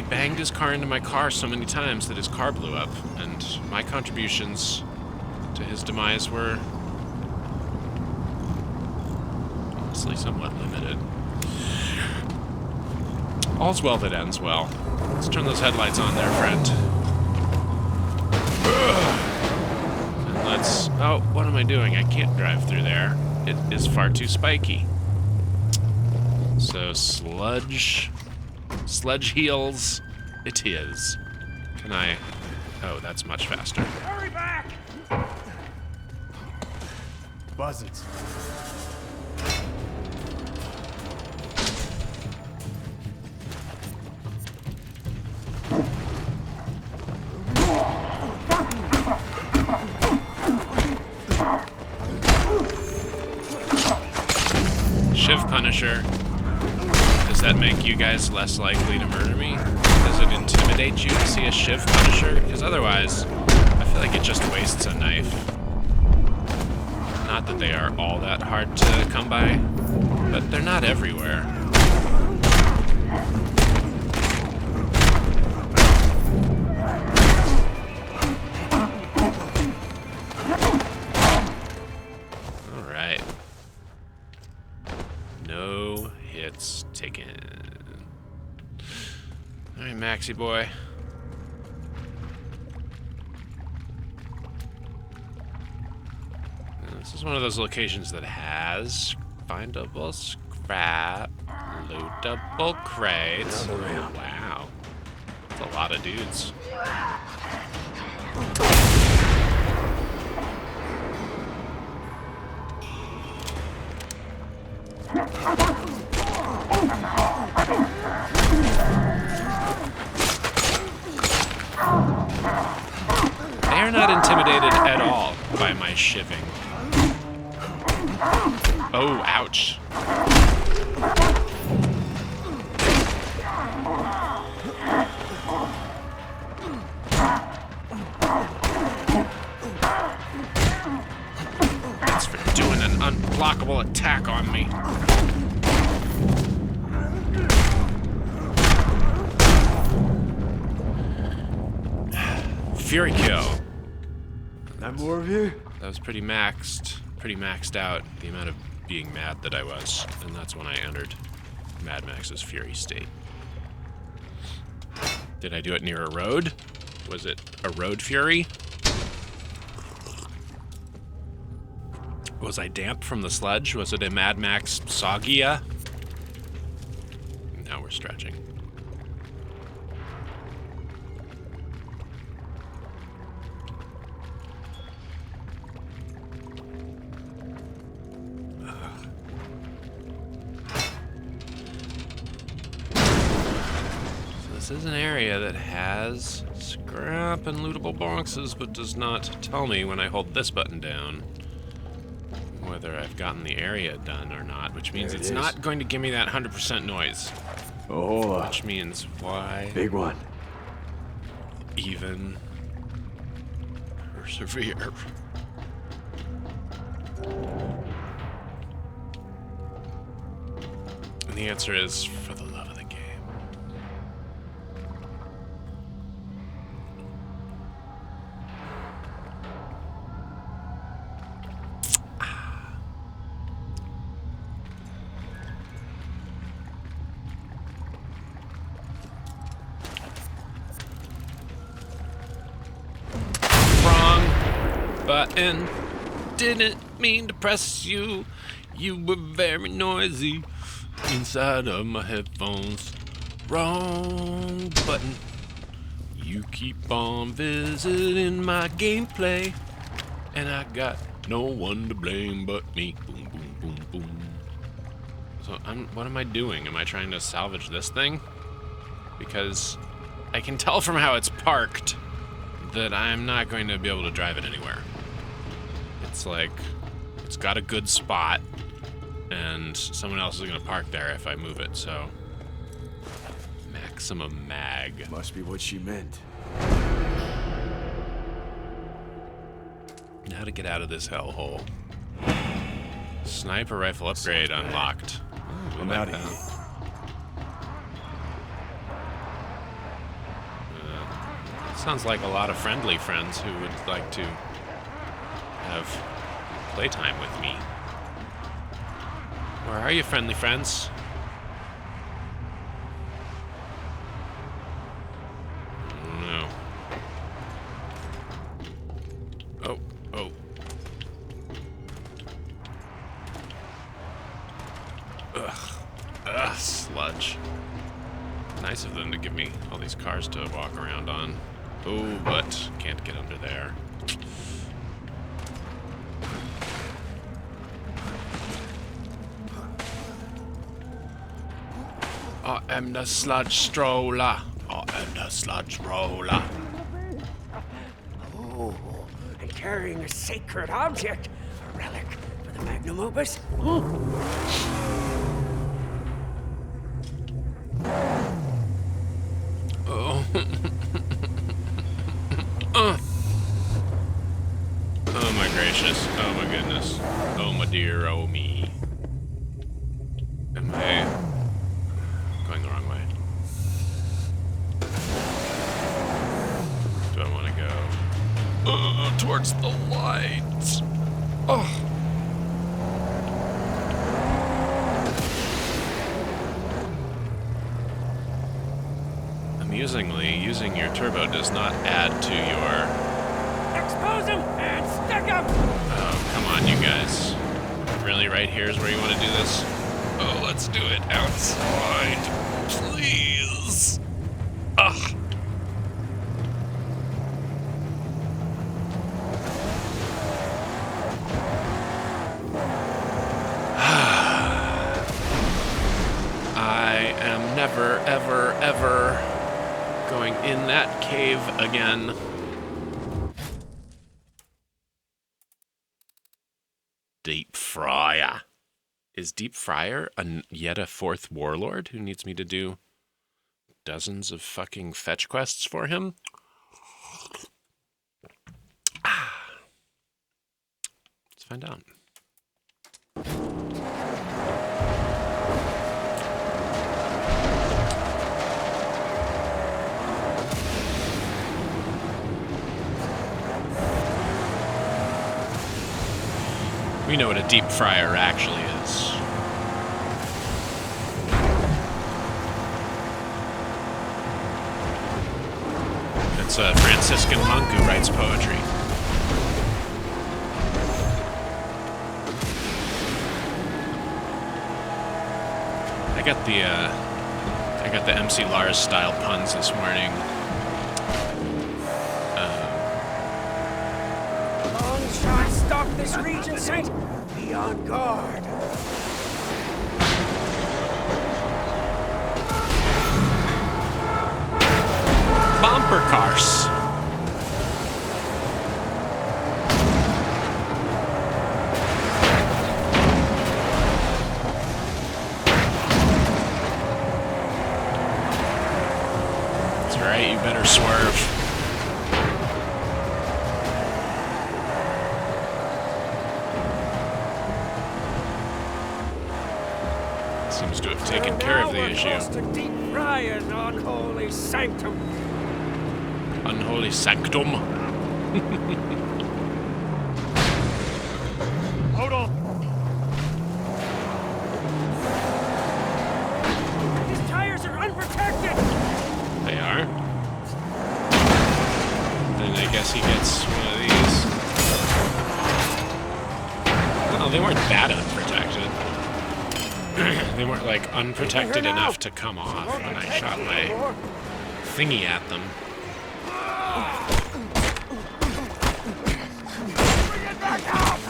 S1: banged his car into my car so many times that his car blew up, and my contributions to his demise were honestly somewhat limited. All's well that ends well. Let's turn those headlights on there, friend. And let's... Oh, what am I doing? I can't drive through there. It is far too spiky. So, sledge heels it is. Can I... Oh, that's much faster.
S3: Hurry back!
S4: Buzzards.
S1: Shiv Punisher. Does that make you guys less likely to murder me? Does it intimidate you to see a Shiv Punisher? Because otherwise, I feel like it just wastes a knife. Not that they are all that hard to come by, but they're not everywhere. Alright. No hits taken. Alright, Maxie boy. Now, this is one of those locations that has findable scrap, lootable crates. Wow. That's a lot of dudes. They are not intimidated at all by my shiving. Oh, ouch. Thanks for doing an unblockable attack on me. Fury kill.
S4: No more of you?
S1: That was pretty maxed out, the amount of being mad that I was, and that's when I entered Mad Max's Fury state. Did I do it near a road? Was it a road fury? Was I damp from the sludge? Was it a Mad Max Soggia? Now we're stretching. This is an area that has scrap and lootable boxes, but does not tell me when I hold this button down whether I've gotten the area done or not, which means
S4: There it
S1: it's
S4: is.
S1: not going to give me that 100% noise,
S4: Oh,
S1: which means why
S4: big one.
S1: even persevere? And the answer is for the love of the game. Wrong button. Didn't mean to press you. You were very noisy inside of my headphones. Wrong button. You keep on visiting my gameplay, and I got No one to blame but me. Boom, boom, boom, boom. So, what am I doing? Am I trying to salvage this thing? Because I can tell from how it's parked that I'm not going to be able to drive it anywhere. It's like, it's got a good spot, and someone else is going to park there if I move it, so... Maximum mag.
S4: Must be what she meant.
S1: How to get out of this hellhole. Sniper rifle upgrade unlocked. Ooh,
S4: I'm out of here.
S1: Sounds like a lot of friendly friends who would like to have playtime with me. Where are you, friendly friends? No. Oh, oh. Ugh, sludge. Nice of them to give me all these cars to walk around on. Oh, but can't get under there. I am the sludge stroller. I am the sludge roller.
S3: Oh, and carrying a sacred object, a relic for the magnum opus.
S1: Oh. Oh my gracious. Oh my goodness. Oh my dear, oh me. Am I going the wrong way? Do I want to go towards the light? Oh. Amusingly, using your turbo does not add to your...
S3: Expose him and stick him!
S1: Oh, come on, you guys. Really, right here is where you want to do this? Oh, let's do it outside. Please. Ugh. I am never, ever, ever going in that cave again. Deep Fryer. Is Deep Fryer yet a fourth warlord who needs me to do dozens of fucking fetch quests for him? Let's find out. We know what a deep fryer actually is. It's a Franciscan monk who writes poetry. I got the MC Lars style puns this morning.
S3: Long shot stalk this region, Saint. Be on guard.
S1: Bumper cars. That's right, you better swerve. Seems to have taken care of the issue.
S3: Close to Deep Fryer's unholy sanctum.
S1: Unholy sanctum.
S3: Hold on. His tires are unprotected.
S1: They are. Then I guess he gets one of these. Oh, they weren't that unprotected. They weren't like unprotected enough to come off when I shot my thingy at them.
S3: Bring it back out!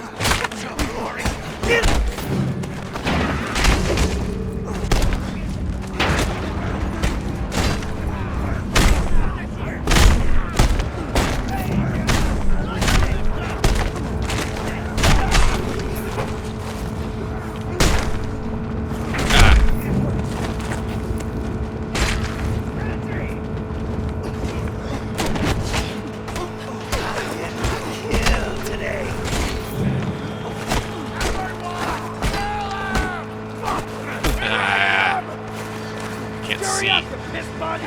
S1: me.
S3: Piss bug!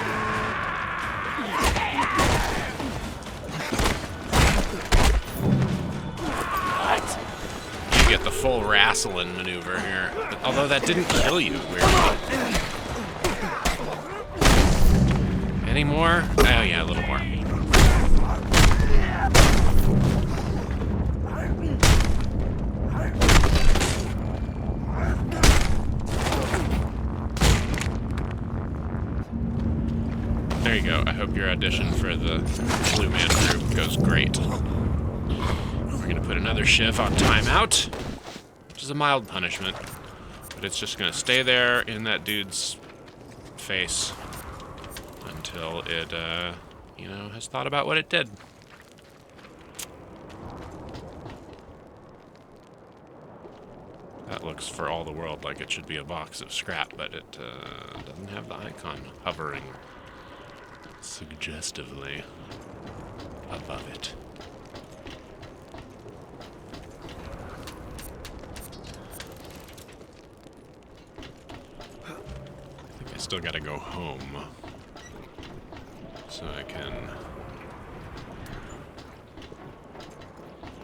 S1: You get the full wrestling maneuver here. Although that didn't kill you, weirdly. Any more? Oh yeah, a little more. There you go. I hope your audition for the Blue Man group goes great. We're gonna put another shiv on timeout, which is a mild punishment, but it's just gonna stay there in that dude's face until it, you know, has thought about what it did. That looks for all the world like it should be a box of scrap, but it doesn't have the icon hovering suggestively above it. I think I still gotta go home so I can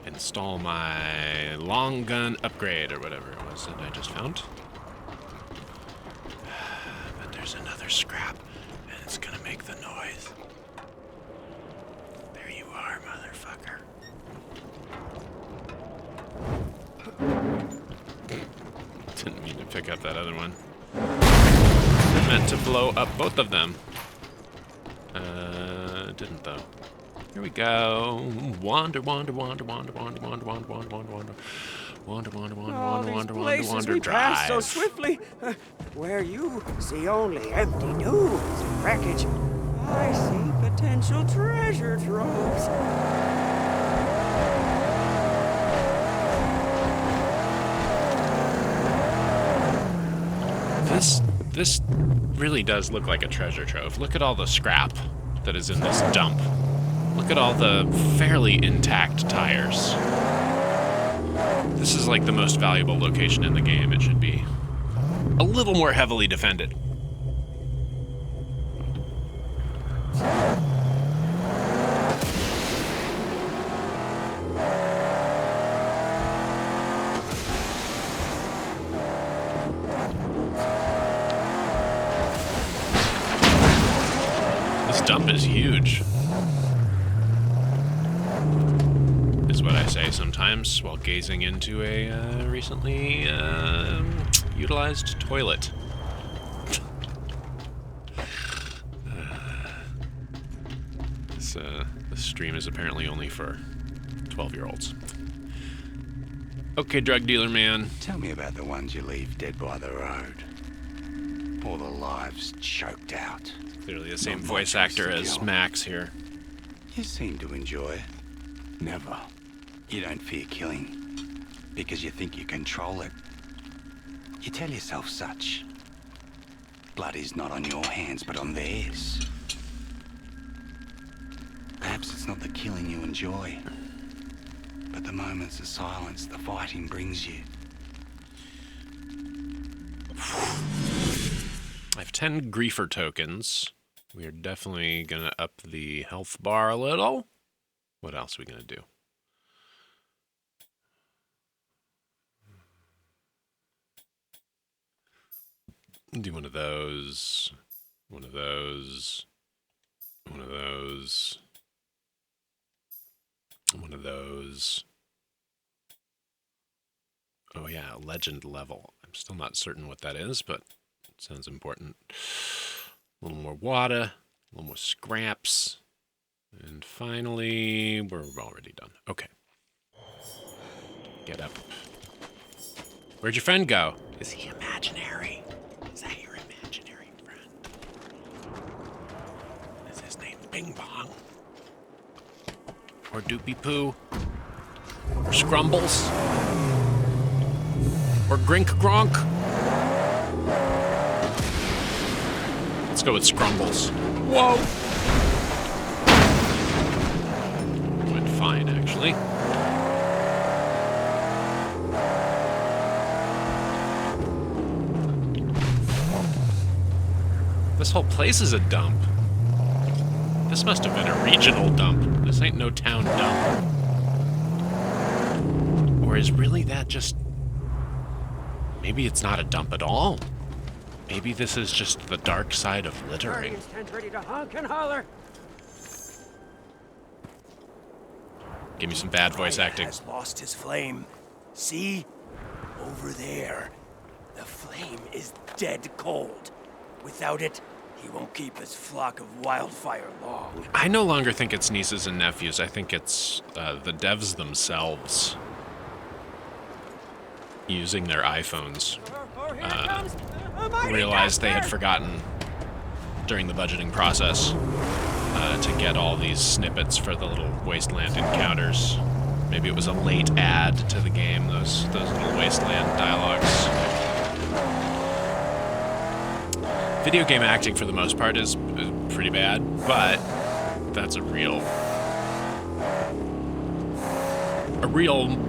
S1: install my long gun upgrade or whatever it was that I just found. But there's another scrap and it's gonna make the noise. There you are, motherfucker. Didn't mean to pick up that other one. I meant to blow up both of them. Didn't though. Here we go. Wander, wander, wander, wander, wander, wander, wander, wander, wander, wander. Wander, wander, wander,
S3: All
S1: wander,
S3: these
S1: wander, wander,
S3: places
S1: wander,
S3: we pass so
S1: drive.
S3: swiftly, where you see only empty news and wreckage, I see potential treasure troves.
S1: This really does look like a treasure trove. Look at all the scrap that is in this dump. Look at all the fairly intact tires. This is like the most valuable location in the game. It should be a little more heavily defended. This dump is huge. Is what I say sometimes while gazing into a recently utilized toilet. This stream is apparently only for 12-year-olds. Okay, drug dealer man.
S6: Tell me about the ones you leave dead by the road. All the lives choked out.
S1: Clearly the same
S6: Not
S1: voice
S6: much
S1: actor
S6: to
S1: as
S6: kill.
S1: Max here.
S6: You seem to enjoy it.
S4: Never.
S6: You don't fear killing because you think you control it. You tell yourself such. Blood is not on your hands, but on theirs. Perhaps it's not the killing you enjoy, but the moments of silence the fighting brings you.
S1: I have 10 griefer tokens. We are definitely gonna up the health bar a little. What else are we gonna do? Do one of those. One of those. One of those. One of those. Oh yeah, legend level. I'm still not certain what that is, but it sounds important. A little more water, a little more scraps, and finally, we're already done. Okay. Get up. Where'd your friend go? Is he imaginary? Is that your imaginary friend? Is his name Bing Bong? Or Doopy Poo? Or Scrumbles? Or Grink Gronk? Let's go with Scrumbles. Whoa! Went fine, actually. The This whole place is a dump. This must have been a regional dump. This ain't no town dump. Or is really that just... Maybe it's not a dump at all. Maybe this is just the dark side of littering.
S3: Guardian stand ready to honk and holler.
S1: Give me some bad voice
S3: Fire
S1: acting.
S3: has lost his flame. See? Over there. The flame is dead cold. Without it, he won't keep his flock of wildfire long.
S1: I no longer think it's nieces and nephews. I think it's the devs themselves using their iPhones.
S3: Here it comes. A mighty
S1: Realized they had
S3: duster.
S1: forgotten during the budgeting process to get all these snippets for the little wasteland encounters. Maybe it was a late add to the game, those little wasteland dialogues. Video game acting for the most part is pretty bad, but that's a real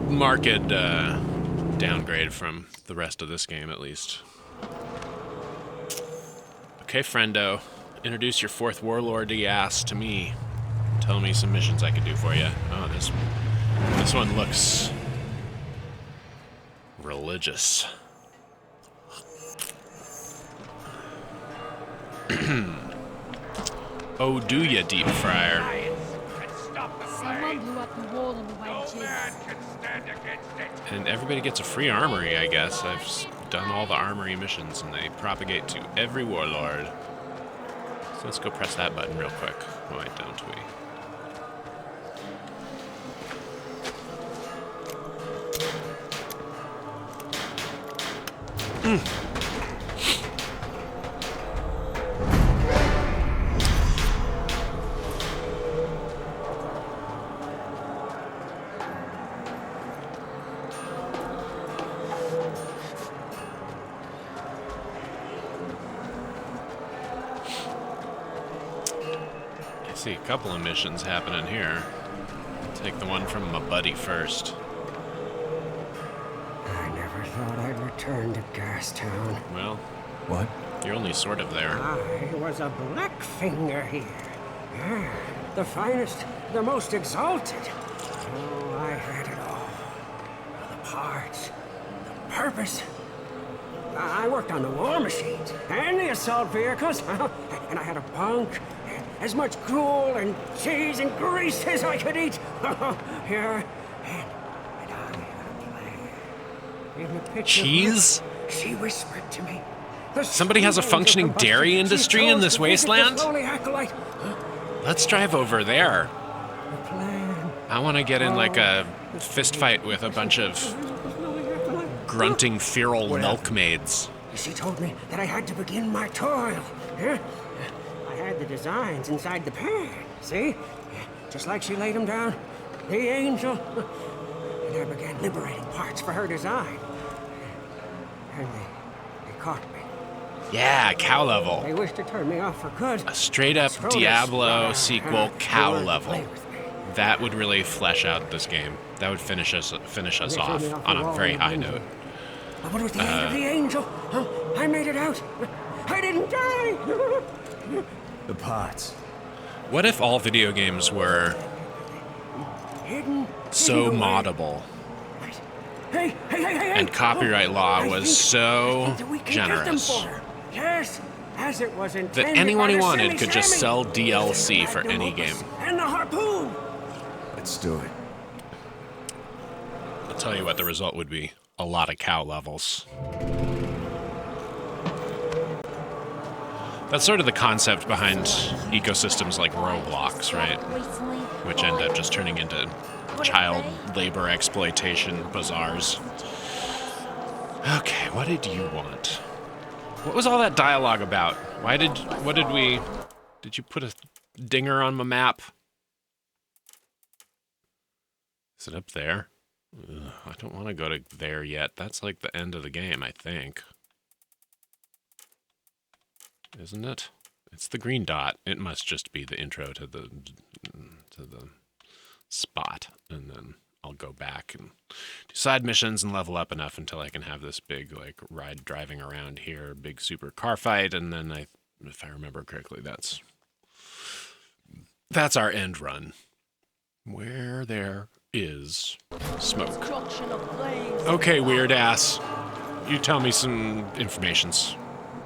S1: marked downgrade from the rest of this game, at least. Okay, friendo, introduce your fourth warlordy ass to me. Tell me some missions I could do for you. Oh, this one looks religious. Oh, do ya, deep fryer?
S2: Someone blew up the wall on the way to Jiggs.
S1: And everybody gets a free armory, I guess. I've done all the armory missions, and they propagate to every warlord. So let's go press that button real quick. Why don't we? I see a couple of missions happening here. Take the one from my buddy first.
S3: I never thought I'd return to Gastown.
S1: Well,
S4: What?
S1: you're only sort of there.
S3: I was a Blackfinger here. Yeah, the finest, the most exalted. Oh, I had it all. The parts, the purpose. I worked on the war machines and the assault vehicles, and I had a bunk, as much gruel and cheese and grease as I could eat. Here, and I had a plan. In the picture
S1: Cheese?
S3: book, she whispered to me. "The
S1: Somebody has a
S3: screams of
S1: functioning
S3: combustion."
S1: dairy
S3: She
S1: industry
S3: chose
S1: in this
S3: to visit the
S1: wasteland?
S3: lonely acolyte.
S1: Let's drive over there.
S3: The plan.
S1: I want to get in like a fist fight with a bunch of grunting feral milkmaids.
S3: She told me that I had to begin my toil. Huh? I had the designs inside the pan, see? Just like she laid them down. The angel. And I began liberating parts for her design. And they caught me.
S1: Yeah, cow level.
S3: They wished to turn me off for good.
S1: A straight up
S3: Scrotus,
S1: Diablo
S3: uh,
S1: sequel
S3: they
S1: cow
S3: wanted to
S1: level.
S3: play with me.
S1: That would really flesh out this game. That would finish us
S3: They
S1: off
S3: threw me off the
S1: on a
S3: wall
S1: very
S3: in the
S1: high
S3: window.
S1: note.
S3: But with the aid of the angel, I made it out. I didn't die.
S4: The pots.
S1: What if all video games were
S3: Hidden.
S1: so
S3: hidden away.
S1: moddable
S3: Hey, hey, hey, hey, hey.
S1: and copyright law
S3: I
S1: was
S3: think
S1: so
S3: that we can get them
S1: generous
S3: for her. Yes, as it was intended
S1: that anyone
S3: by
S1: who
S3: the
S1: wanted
S3: silly
S1: could just
S3: Sammy.
S1: sell
S3: With
S1: DLC
S3: the
S1: for
S3: magnum
S1: any
S3: opus
S1: game?
S3: And the harpoon.
S4: Let's do it.
S1: I'll tell you what the result would be. A lot of cow levels. That's sort of the concept behind ecosystems like Roblox, right? Which end up just turning into child labor exploitation bazaars. Okay, what did you want? What was all that dialogue about? Did you put a dinger on my map? Is it up there? Ugh, I don't want to go to there yet. That's like the end of the game, I think. Isn't it? It's the green dot. It must just be the intro to the spot, and then I'll go back and do side missions and level up enough until I can have this big like ride driving around here, big super car fight, and then I If I remember correctly, that's our end run. Where there is smoke. Okay, weird ass. You tell me some informations.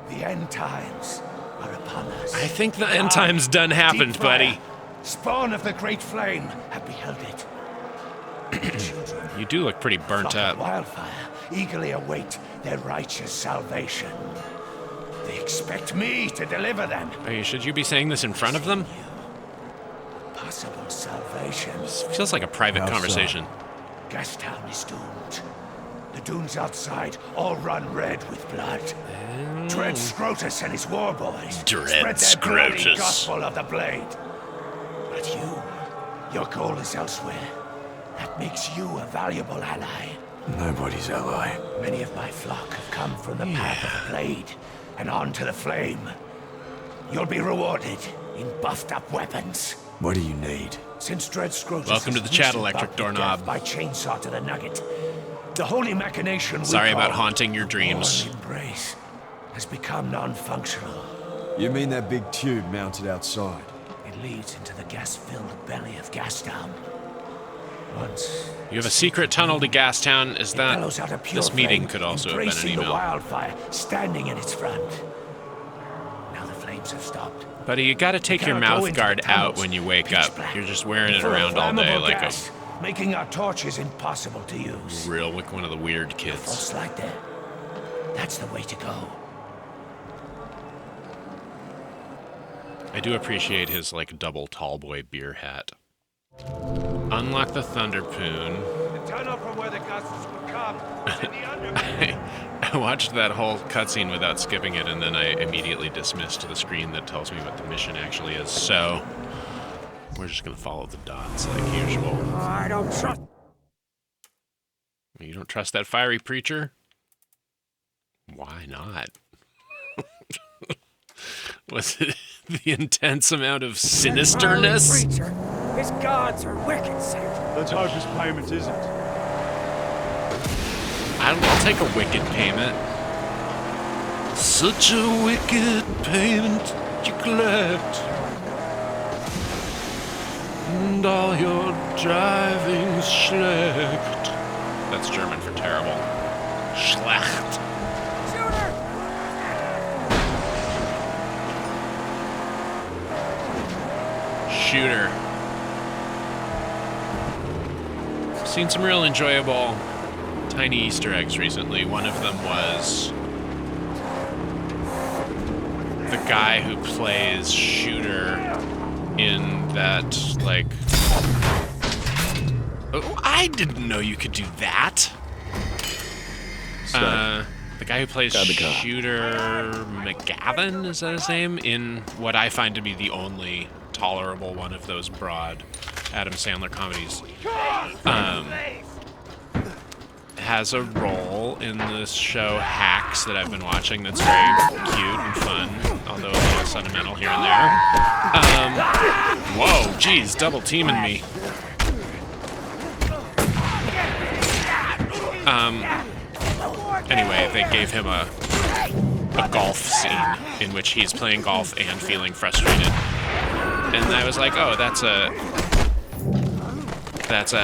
S3: The end times are upon us.
S1: I think the end times done happened, buddy.
S3: Spawn of the Great Flame have beheld it.
S1: You do look pretty burnt
S3: Flock of
S1: up.
S3: wildfire eagerly await their righteous salvation. They expect me to deliver them.
S1: Should you be saying this in front of them?
S3: Possible salvation.
S1: This feels like a private conversation.
S3: Gastown is doomed. The dunes outside all run red with blood. Dread Scrotus and his war boys
S1: Dread
S3: spread their bloody
S1: Scrotus.
S3: gospel of the blade. But your goal is elsewhere. That makes you a valuable ally.
S4: Nobody's ally.
S3: Many of my flock have come from the path of the blade and on to the flame. You'll be rewarded in buffed-up weapons.
S4: What do you need?
S3: Since Dread Scrotus
S1: Welcome to
S3: has
S1: the chat,
S3: recently
S1: Electric
S3: buffed to
S1: Doorknob.
S3: death by chainsaw to the nugget, the holy machination we
S1: Sorry about
S3: call
S1: haunting your dreams.
S3: Warm Embrace has become non-functional.
S4: You mean that big tube mounted outside?
S3: It leads into the gas-filled belly of Gastown. Once
S1: You have a secret tunnel to Gastown. Is
S3: it
S1: that...
S3: bellows out a pure
S1: This meeting
S3: flame,
S1: could also have been an
S3: embracing the
S1: email.
S3: wildfire standing in its front. Now the flames have stopped.
S1: Buddy, you gotta take your
S3: cannot go
S1: mouth
S3: into
S1: guard
S3: the
S1: out
S3: tunnels.
S1: when you wake
S3: Pitch
S1: up.
S3: black.
S1: You're just wearing it
S3: Full of
S1: around all day
S3: flammable
S1: like
S3: gas, making our torches impossible to use.
S1: a real, like one of the weird kids.
S3: False light there. That's the way to go.
S1: I do appreciate his, like, double tallboy beer hat. Unlock the Thunderpoon.
S3: The tunnel from where the gusts will come is in the underground.
S1: I watched that whole cutscene without skipping it, and then I immediately dismissed the screen that tells me what the mission actually is. So, we're just gonna follow the dots like usual.
S3: I don't trust.
S1: You don't trust that fiery preacher? Why not? Was it the intense amount of sinisterness?
S3: Preacher, his gods are wicked, sir.
S7: Let's hope his payment isn't.
S1: I'll take a wicked payment. Such a wicked payment you collect. And all your driving's schlecht. That's German for terrible. Schlecht. Shooter. Seen some real enjoyable tiny Easter eggs recently. One of them was the guy who plays Shooter in that, like... Oh, I didn't know you could do that! The guy who plays Shooter McGavin, is that his name? In what I find to be the only tolerable one of those broad Adam Sandler comedies. Has a role in this show Hacks that I've been watching that's very cute and fun, although a little sentimental here and there. Whoa, geez, double teaming me. Anyway, they gave him a golf scene in which he's playing golf and feeling frustrated. And I was like, oh, that's a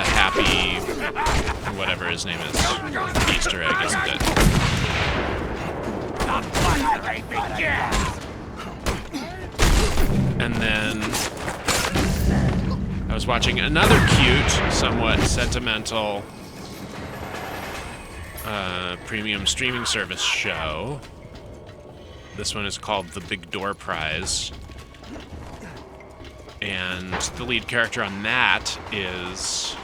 S1: happy, whatever his name is, Easter egg, isn't it? And then I was watching another cute, somewhat sentimental premium streaming service show. This one is called The Big Door Prize. And the lead character on that is...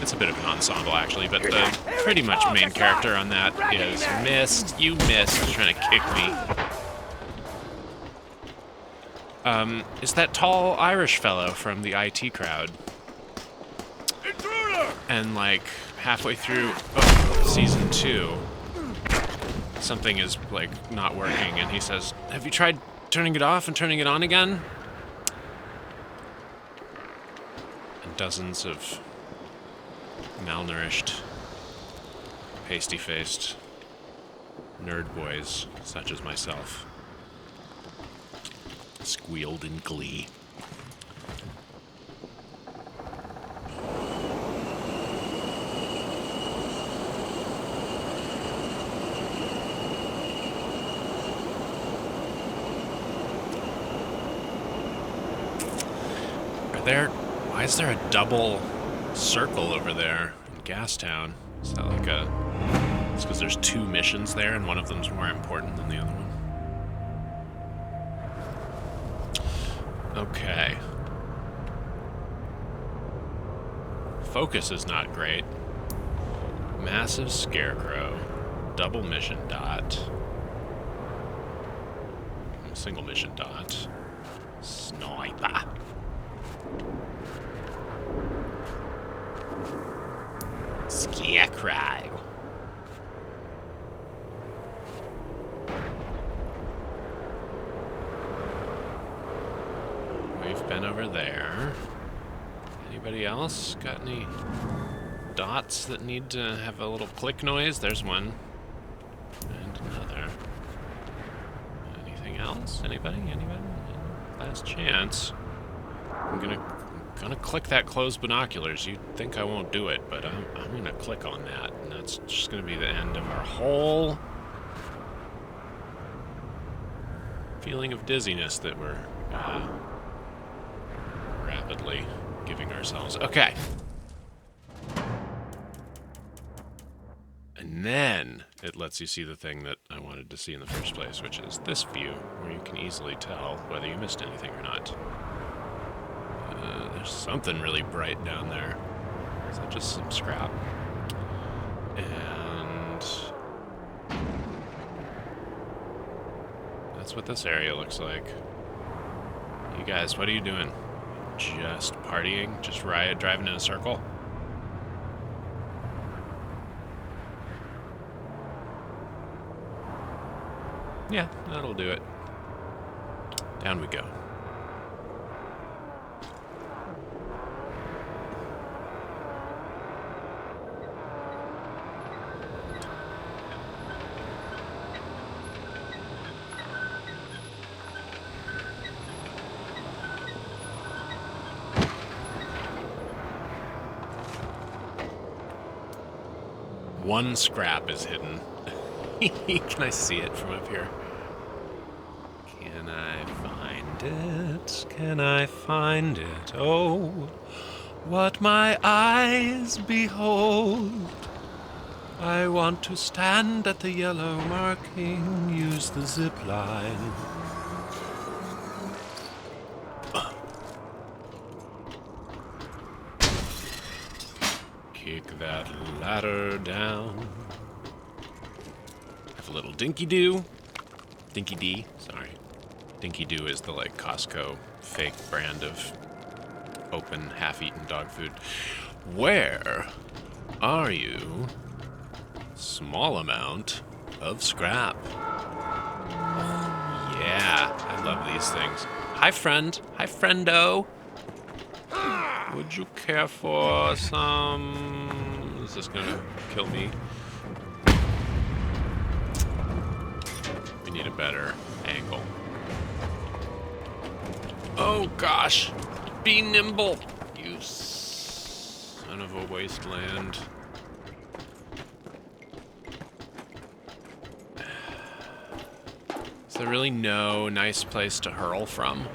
S1: It's a bit of an ensemble, actually, but the pretty much main character on that is Mist. You missed, trying to kick me. Is that tall Irish fellow from the IT crowd.
S3: Intruder!
S1: And, like, halfway through season 2, something is, like, not working, and he says, have you tried turning it off and turning it on again? And dozens of malnourished, pasty-faced nerd boys, such as myself, squealed in glee. Why is there a double circle over there in Gastown? Is that like a... It's because there's 2 missions there and one of them's more important than the other one. Okay. Focus is not great. Massive scarecrow. Double mission dot. Single mission dot. Sniper. Scarecrow. We've been over there. Anybody else got any dots that need to have a little click noise? There's one. And another. Anything else? Anybody? Anybody? Last chance. I'm gonna click that closed binoculars. You'd think I won't do it, but I'm gonna click on that, and that's just gonna be the end of our whole feeling of dizziness that we're rapidly giving ourselves. Okay. And then it lets you see the thing that I wanted to see in the first place, which is this view, where you can easily tell whether you missed anything or not. There's something really bright down there. Is that just some scrap? And that's what this area looks like. You guys, what are you doing? Just partying? Just driving in a circle? Yeah, that'll do it. Down we go. One scrap is hidden. Can I see it from up here? Can I find it? Can I find it? Oh, what my eyes behold. I want to stand at the yellow marking, use the zip line. Kick that ladder down. Have a little Dinky Doo. Dinky D, sorry. Dinky Doo is the, like, Costco fake brand of open, half-eaten dog food. Where are you? Small amount of scrap. Yeah, I love these things. Hi, friend. Hi, friendo. Would you care for some... Is this gonna kill me? We need a better angle. Oh, gosh. Be nimble, you son of a wasteland. Is there really no nice place to hurl from?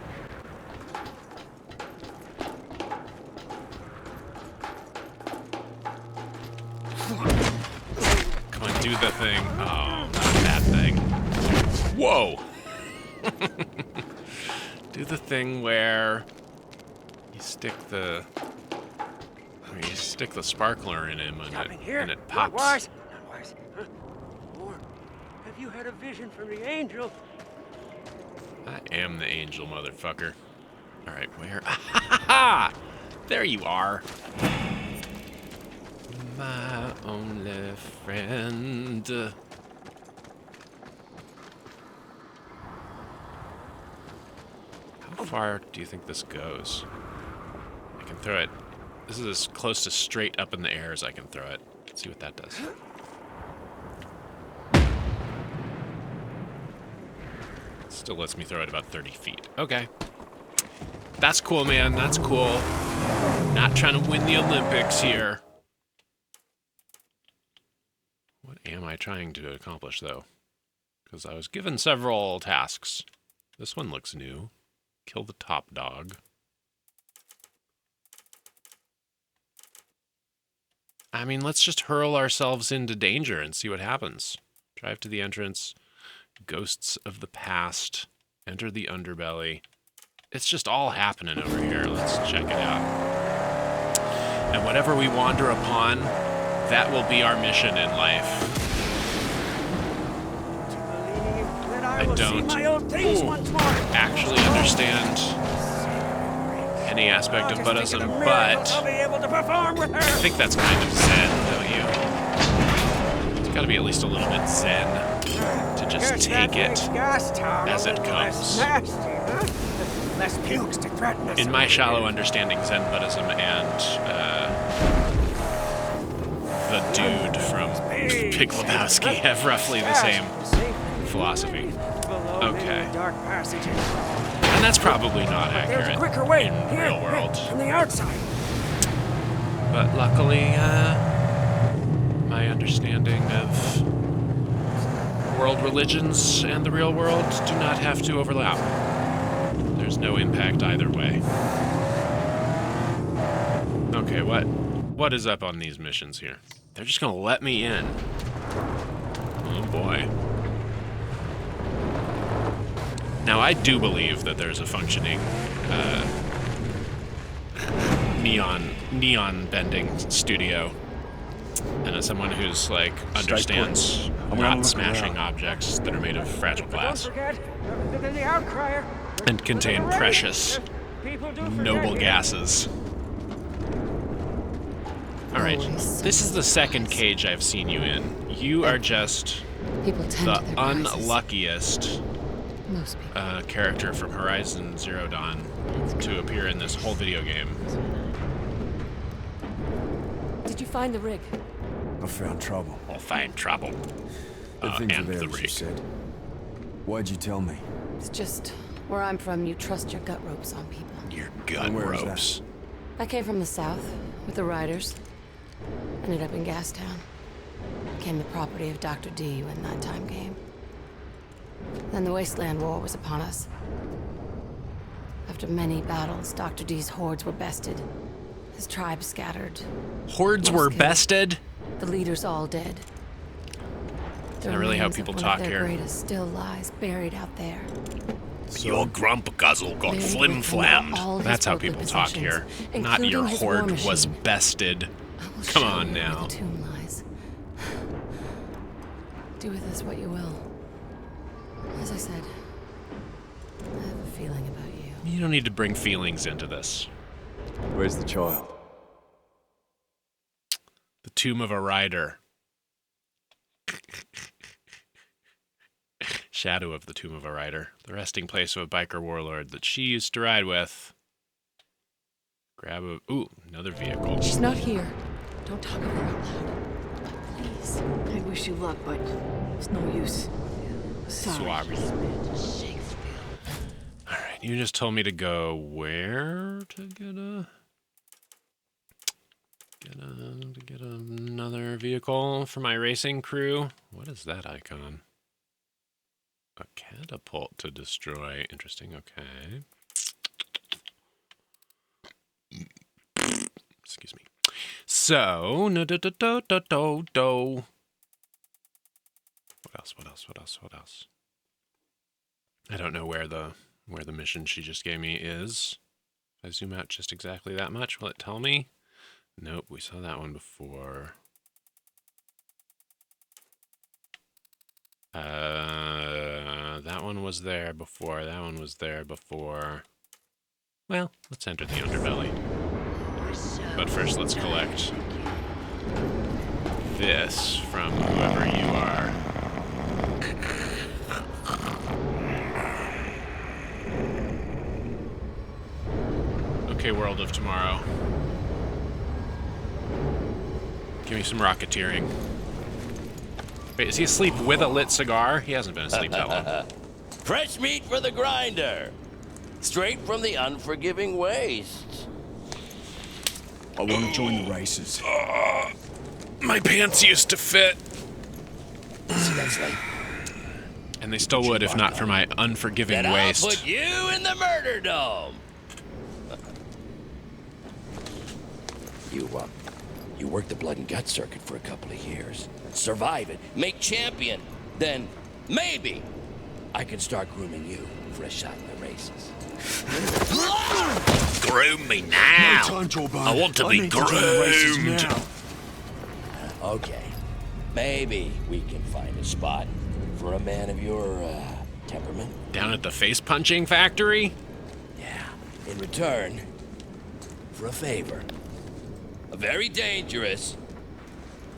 S1: Come on, do the thing. Oh, not that thing. Whoa! Do the thing where you stick the sparkler in him and it pops.
S3: Not wise. Not wise. Huh? Or have you had a vision from the angel?
S1: I am the angel, motherfucker. All right, where? Ah, there you are. My only friend. How far do you think this goes? I can throw it. This is as close to straight up in the air as I can throw it. Let's see what that does. Let's Still lets me throw it about 30 feet. Okay. That's cool, man. That's cool. Not trying to win the Olympics here. What am I trying to accomplish, though? Because I was given several tasks. This one looks new. Kill the top dog. I mean, let's just hurl ourselves into danger and see what happens. Drive to the entrance. Ghosts of the past. Enter the underbelly. It's just all happening over here. Let's check it out. And whatever we wander upon, that will be our mission in life. I don't actually understand any aspect of Buddhism, but I think that's kind of Zen, don't you? It's got to be at least a little bit Zen to just take it as it comes. In my shallow understanding, Zen Buddhism and the dude from Big Lebowski have roughly the same philosophy. Okay. And that's probably not accurate in the real world.
S3: From the outside.
S1: But luckily, my understanding of world religions and the real world do not have to overlap. There's no impact either way. Okay, what is up on these missions here? They're just gonna let me in. Oh boy. Now, I do believe that there's a functioning neon bending studio. And as someone who's, like, understands not smashing objects that are made of fragile glass and contain precious, noble gases. Alright, this is the second cage I've seen you in. You are just the unluckiest character from Horizon Zero Dawn to appear in this whole video game.
S8: Did you find the rig?
S4: I found trouble.
S1: I'll find trouble.
S4: The things are
S1: And
S4: there,
S1: the
S4: as you
S1: rig.
S4: said. Why'd you tell me?
S8: It's just where I'm from, you trust your gut ropes on people.
S1: Your gut
S4: And where is
S1: ropes.
S8: I came from the south with the riders. Ended up in Gastown. Became the property of Dr. D when that time came. Then the Wasteland War was upon us. After many battles, Dr. D's hordes were bested. His tribe scattered.
S1: Hordes
S8: Most
S1: were
S8: killed.
S1: bested?
S8: The leaders all dead. The
S1: Is that really how
S8: remains of
S1: people
S8: one
S1: talk
S8: of their
S1: here?
S8: greatest still lies buried out there.
S1: Your grump guzzle got
S8: Buried
S1: flim
S8: with him were all
S1: flammed.
S8: his
S1: That's how
S8: worldly
S1: people talk here.
S8: possessions,
S1: Not your
S8: including his war
S1: horde was
S8: machine.
S1: bested.
S8: I will
S1: Come
S8: show
S1: on
S8: you where
S1: now.
S8: the tomb lies. Do with this what you will. As I said, I have a feeling about you.
S1: You don't need to bring feelings into this.
S4: Where's the child?
S1: The tomb of a rider. Shadow of the tomb of a rider. The resting place of a biker warlord that she used to ride with. Grab a... Ooh, another vehicle.
S8: She's not here. Don't talk of her out loud. Please.
S9: I wish you luck, but it's no use. Sorry.
S1: Alright, you just told me to go where to get another vehicle for my racing crew. What is that icon? A catapult to destroy. Interesting, okay. Excuse me. So, no do do do do do do. What else? I don't know where the mission she just gave me is. If I zoom out just exactly that much, will it tell me? Nope, we saw that one before. That one was there before. That one was there before. Well, let's enter the underbelly. But first, let's collect this from whoever you are. Okay, World of Tomorrow. Give me some rocketeering. Wait, is he asleep with a lit cigar? He hasn't been asleep that long.
S10: Fresh meat for the grinder. Straight from the unforgiving waste.
S4: I want to join the races.
S1: My pants used to fit.
S10: See that slate?
S1: And they still would if not for my unforgiving
S10: Then
S1: waist.
S10: I'll put you in the murder dome. You work the blood and gut circuit for a couple of years. Survive it, make champion. Then maybe I can start grooming you for a shot in the races.
S1: Groom me now.
S4: No time, Jawbone.
S1: I want to be
S4: need to join the races
S1: groomed.
S4: now.
S10: Okay, maybe we can find a spot for a man of your temperament.
S1: Down at the face punching factory?
S10: Yeah, in return for a favor. A very dangerous,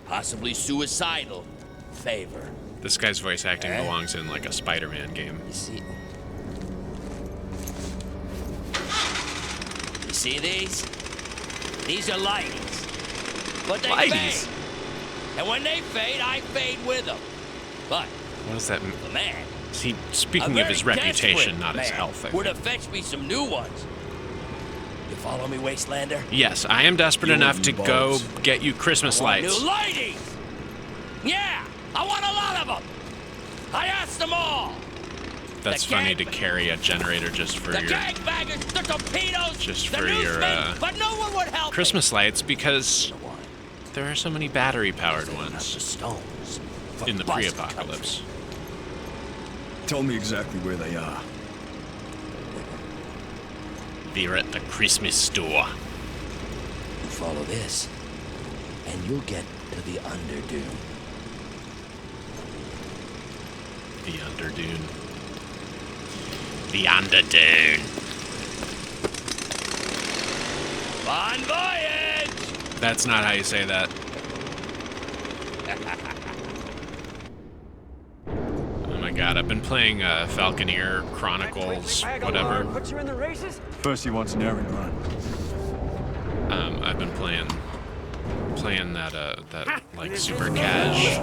S10: possibly suicidal favor.
S1: This guy's voice acting belongs in like a Spider-Man game.
S10: You see these? These are lighties. But they
S1: Lighties?
S10: fade. And when they fade, I fade with them. But
S1: What does that mean?
S10: the man,
S1: Is he
S10: a
S1: speaking of
S10: very
S1: his reputation,
S10: desperate
S1: not his
S10: man,
S1: health? I
S10: would
S1: think.
S10: have fetched me some new ones. You follow me, Wastelander?
S1: Yes, I am desperate
S4: You
S1: enough
S4: want
S1: to
S4: new
S1: go
S4: bulbs?
S1: get you Christmas
S10: I want
S1: lights.
S10: new lighties! Yeah, I want a lot of them. I asked them all.
S1: That's
S10: The
S1: funny to
S10: gang-
S1: carry a generator just for
S10: The
S1: your
S10: gangbaggers, the torpedoes,
S1: Just
S10: the
S1: for your,
S10: newsmen, but no one would help
S1: Christmas lights because
S10: me. One,
S1: there are so many battery-powered
S10: the
S1: ones
S10: stones for
S1: in the
S10: bust
S1: pre-apocalypse.
S4: Tell me exactly where they are.
S1: They're at the Christmas store.
S10: You follow this, and you'll get to the Underdune.
S1: The Underdune. The Underdune.
S10: Bon voyage!
S1: That's not how you say that. Oh my god, I've been playing Falconeer Chronicles, whatever.
S3: Put you in the races?
S7: First he wants an errand run.
S1: I've been playing that like super cash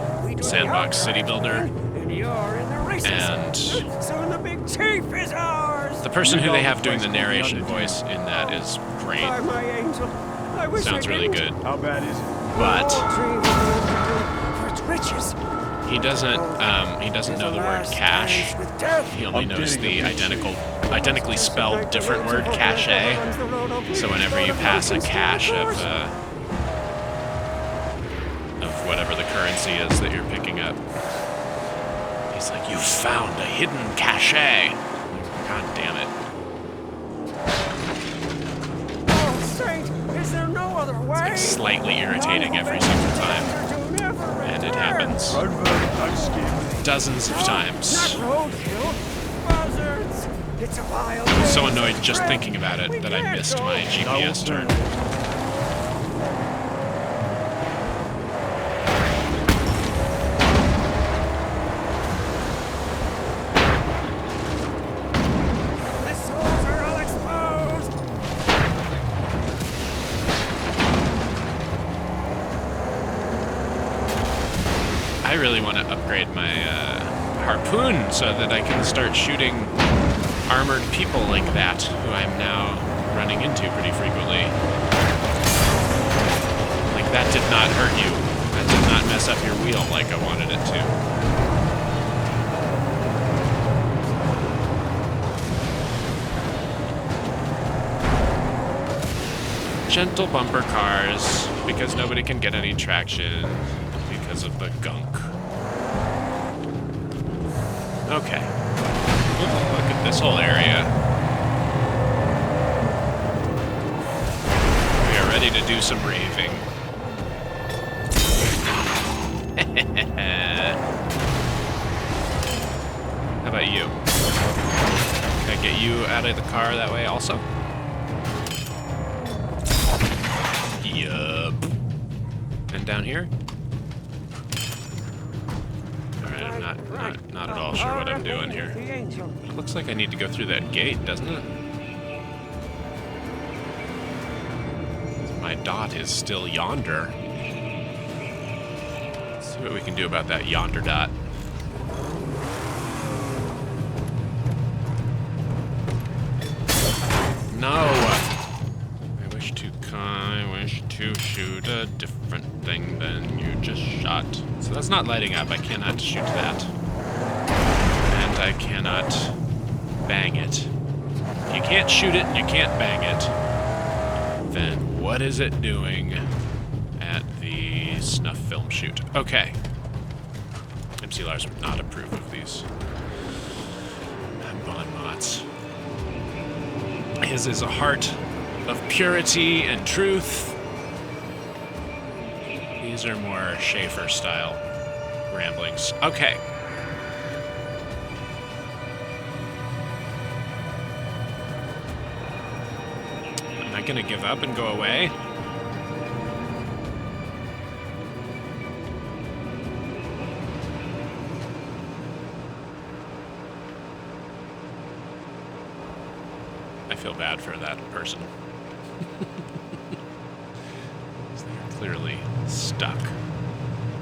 S1: sandbox city builder,
S3: And you're in the races.
S1: and
S3: So the big chief is ours.
S1: the person who they have doing the narration voice in that is great.
S3: By my angel. I wish
S1: Sounds
S3: I
S1: really
S3: didn't.
S1: good,
S7: How bad is it?
S1: but
S3: For its riches.
S1: he doesn't know the word cache.
S3: With death.
S1: He only
S7: I'm
S1: knows
S7: getting
S1: the identically spelled different word cache. So whenever you pass a cache of whatever the currency is that you're picking up, he's like, "You found a hidden cache." God damn it!
S3: Oh, Saint, is there no other way?
S1: It's slightly irritating every single time, and it happens
S7: Roadburn, don't scare me.
S1: dozens of times.
S3: Not roadkill. Buzzards. It's a wild
S1: I'm so
S3: day.
S1: annoyed just thinking about it
S3: We
S1: that I
S3: can't
S1: missed
S3: go.
S1: my
S7: I will
S1: GPS
S7: turn.
S1: turn.
S3: The souls are all exposed.
S1: I really want to upgrade my harpoon so that I can start shooting armored people like that, who I'm now running into pretty frequently. Like, that did not hurt you. That did not mess up your wheel like I wanted it to. Gentle bumper cars, because nobody can get any traction because of the gunk. Okay. Ooh, look at this whole area. We are ready to do some raving. How about you? Can I get you out of the car that way also? Yup. And down here? Alright, I'm not at all sure what I'm doing here.
S3: The angel.
S1: It looks like I need to go through that gate, doesn't it? My dot is still yonder. Let's see what we can do about that yonder dot. No! I wish to shoot a different thing than you just shot. So that's not lighting up. I cannot shoot that. And I cannot bang it. You can't shoot it and you can't bang it. Then what is it doing at the snuff film shoot? Okay. MC Lars would not approve of these bon mots. His is a heart of purity and truth. These are more Schaefer style ramblings. Okay. Am I gonna give up and go away? I feel bad for that person. They're clearly stuck.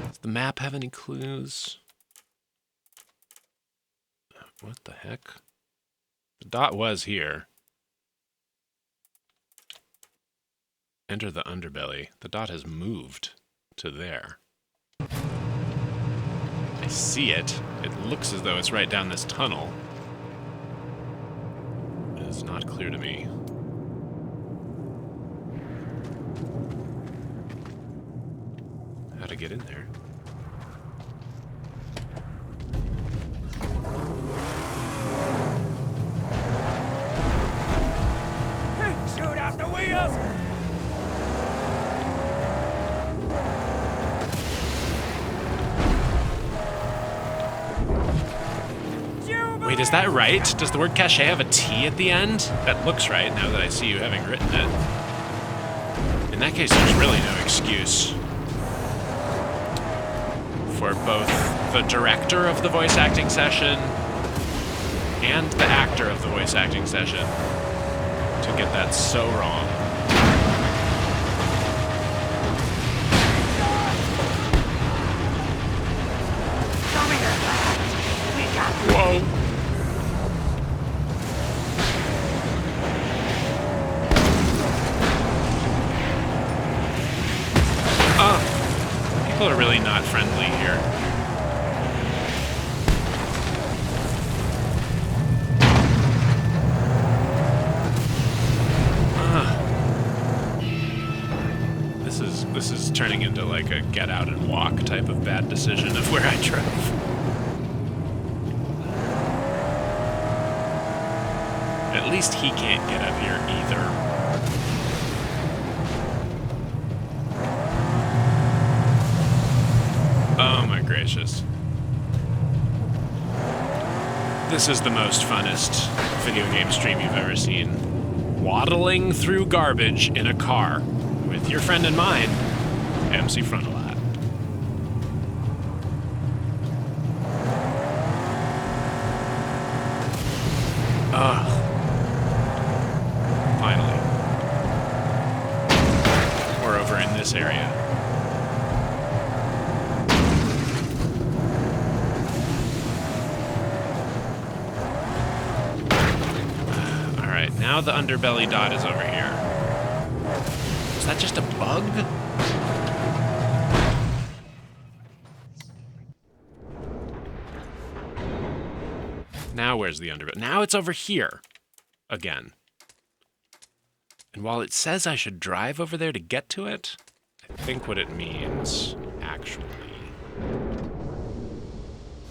S1: Does the map have any clues? What the heck? The dot was here. Enter the underbelly. The dot has moved to there. I see it. It looks as though it's right down this tunnel. It's not clear to me. How to get in there?
S3: Shoot out the wheels!
S1: Wait, is that right? Does the word cache have a T at the end? That looks right, now that I see you having written it. In that case, there's really no excuse for both the director of the voice acting session and the actor of the voice acting session to get that so wrong. Whoa. People are really not friendly here. This is turning into like a get out and walk type of bad decision of where I drove. At least he can't get up here either. Oh my gracious. This is the most funnest video game stream you've ever seen. Waddling through garbage in a car with your friend and mine, MC Frontalot. Ugh. Finally. We're over in this area. Alright, now the underbelly dot is over here. Is that just a bug? Now where's the underbelly? Now it's over here. Again. And while it says I should drive over there to get to it, I think what it means, actually...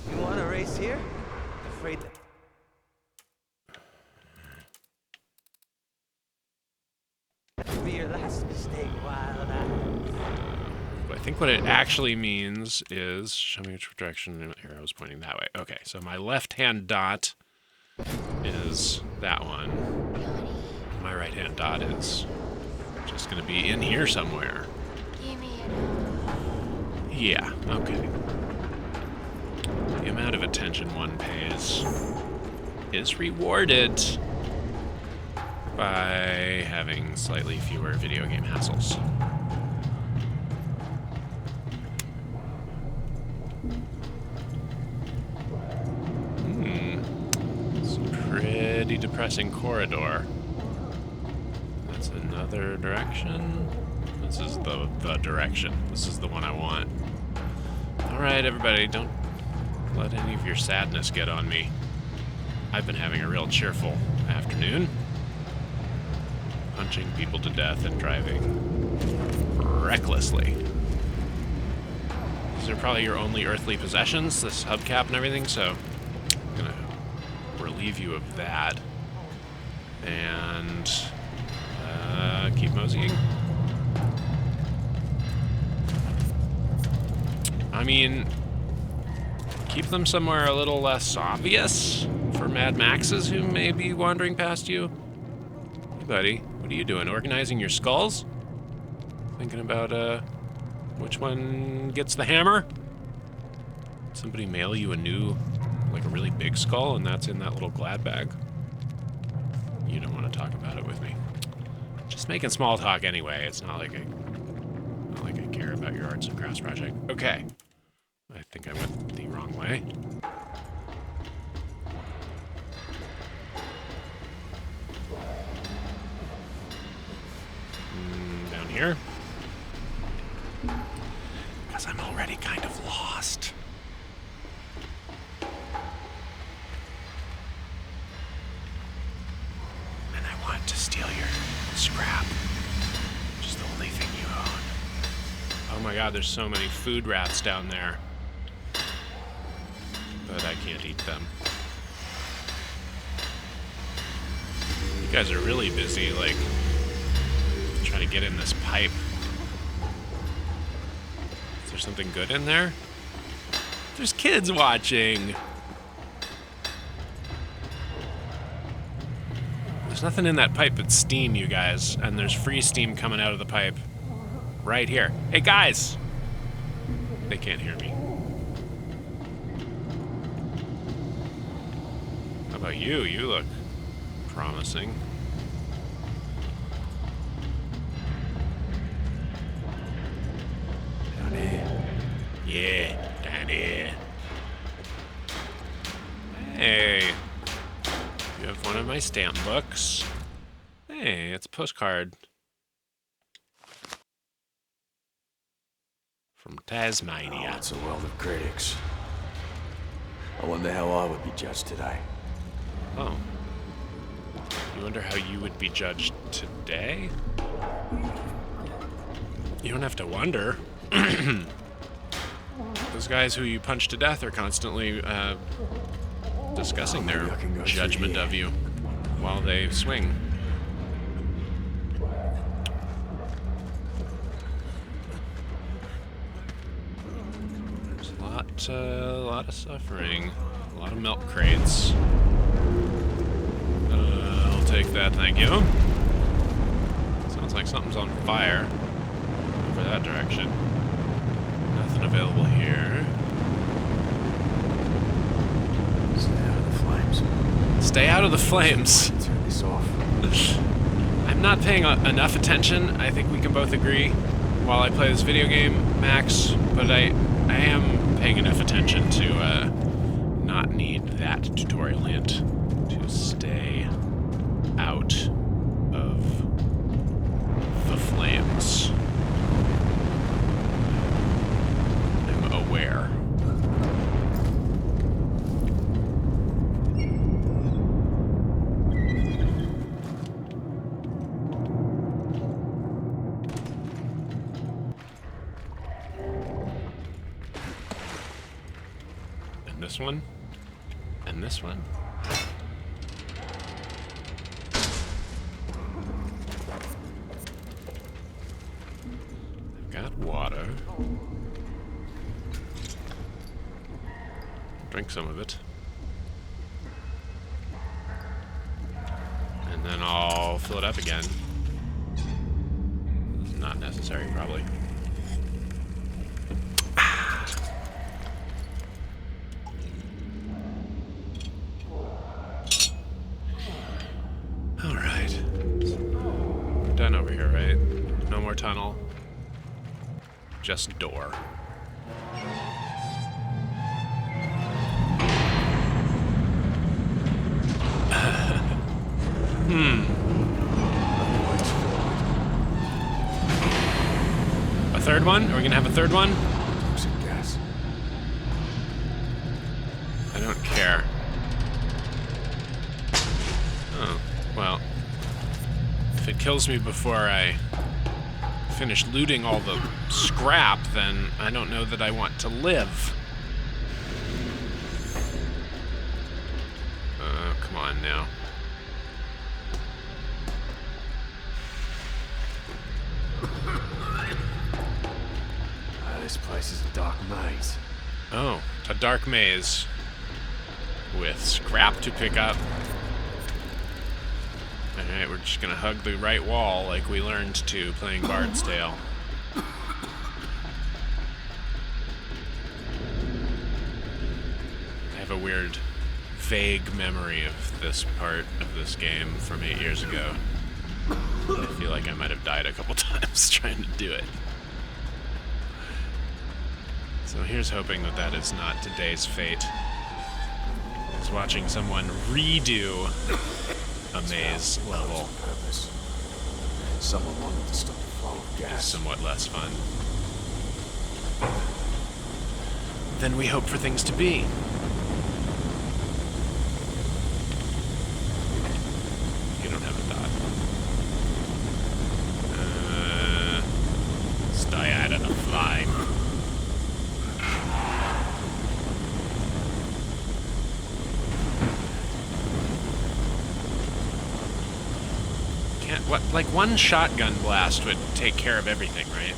S11: You want to race here? Afraid that... That'll be your last mistake, Wild Eyes.
S1: I think what it actually means is... Show me which direction the arrow is pointing that way. Okay, so my left-hand dot is that one. My right-hand dot is just going to be in here somewhere. Yeah, okay. The amount of attention one pays is rewarded by having slightly fewer video game hassles. It's a pretty depressing corridor. It's another direction. This is the direction. This is the one I want. Alright, everybody, don't let any of your sadness get on me. I've been having a real cheerful afternoon. Punching people to death and driving recklessly. These are probably your only earthly possessions, this hubcap and everything, so I'm gonna relieve you of that. And keep moseying. I mean, keep them somewhere a little less obvious for Mad Maxes who may be wandering past you. Hey, buddy, what are you doing? Organizing your skulls? Thinking about, which one gets the hammer? Somebody mail you a new, like a really big skull, and that's in that little glad bag. You don't want to talk about it with me. Just making small talk anyway. It's not like I care about your arts and crafts project. Okay. I think I went the wrong way. Down here. Because I'm already kind of lost. And I want to steal your scrap. Which is the only thing you own. Oh my god, there's so many food rats down there. But I can't eat them. You guys are really busy, like, trying to get in this pipe. Is there something good in there? There's kids watching. There's nothing in that pipe but steam, you guys. And there's free steam coming out of the pipe. Right here. Hey, guys! They can't hear me. How about you? You look promising.
S4: Down here.
S1: Yeah, down here. Hey. You have one of my stamp books. Hey, it's a postcard. From Tasmania.
S4: Oh, it's a world of critics. I wonder how I would be judged today.
S1: Oh. You wonder how you would be judged today? You don't have to wonder. Those guys who you punch to death are constantly discussing their judgment of you while they swing. There's a lot of suffering. A lot of milk crates. I'll take that, thank you. Sounds like something's on fire over that direction. Nothing available here.
S4: Stay out of the flames.
S1: Stay out of the flames.
S4: Turn this off.
S1: I'm not paying enough attention. I think we can both agree while I play this video game, Max, but I am paying enough attention to not need that tutorial hint to stay out of the flames. I'm aware. And this one. And this one. I've got water. Drink some of it. And then I'll fill it up again. It's not necessary, probably. Alright. We're done over here, right? No more tunnel. Just door. third one? Are we gonna have a third one?
S4: Some gas.
S1: I don't care. Oh, well. If it kills me before I finish looting all the scrap, then I don't know that I want to live. Come on now.
S4: This place is a dark maze.
S1: Oh, a dark maze with scrap to pick up. Alright, we're just gonna hug the right wall like we learned to playing Bard's Tale. I have a weird, vague memory of this part of this game from 8 years ago. I feel like I might have died a couple times trying to do it. So here's hoping that that is not today's fate. Is watching someone redo a maze level.
S4: Someone wanted to stop the flow of
S1: Is
S4: gas.
S1: somewhat less fun than we hope for things to be. You don't have a dot. Stay out of the flame. What, like one shotgun blast would take care of everything, right?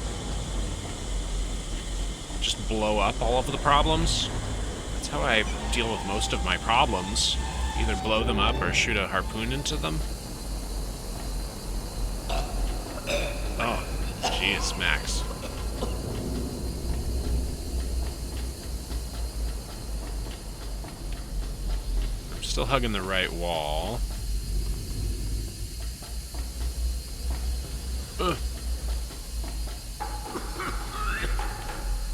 S1: Just blow up all of the problems. That's how I deal with most of my problems. Either blow them up or shoot a harpoon into them. Oh, jeez, Max. I'm still hugging the right wall.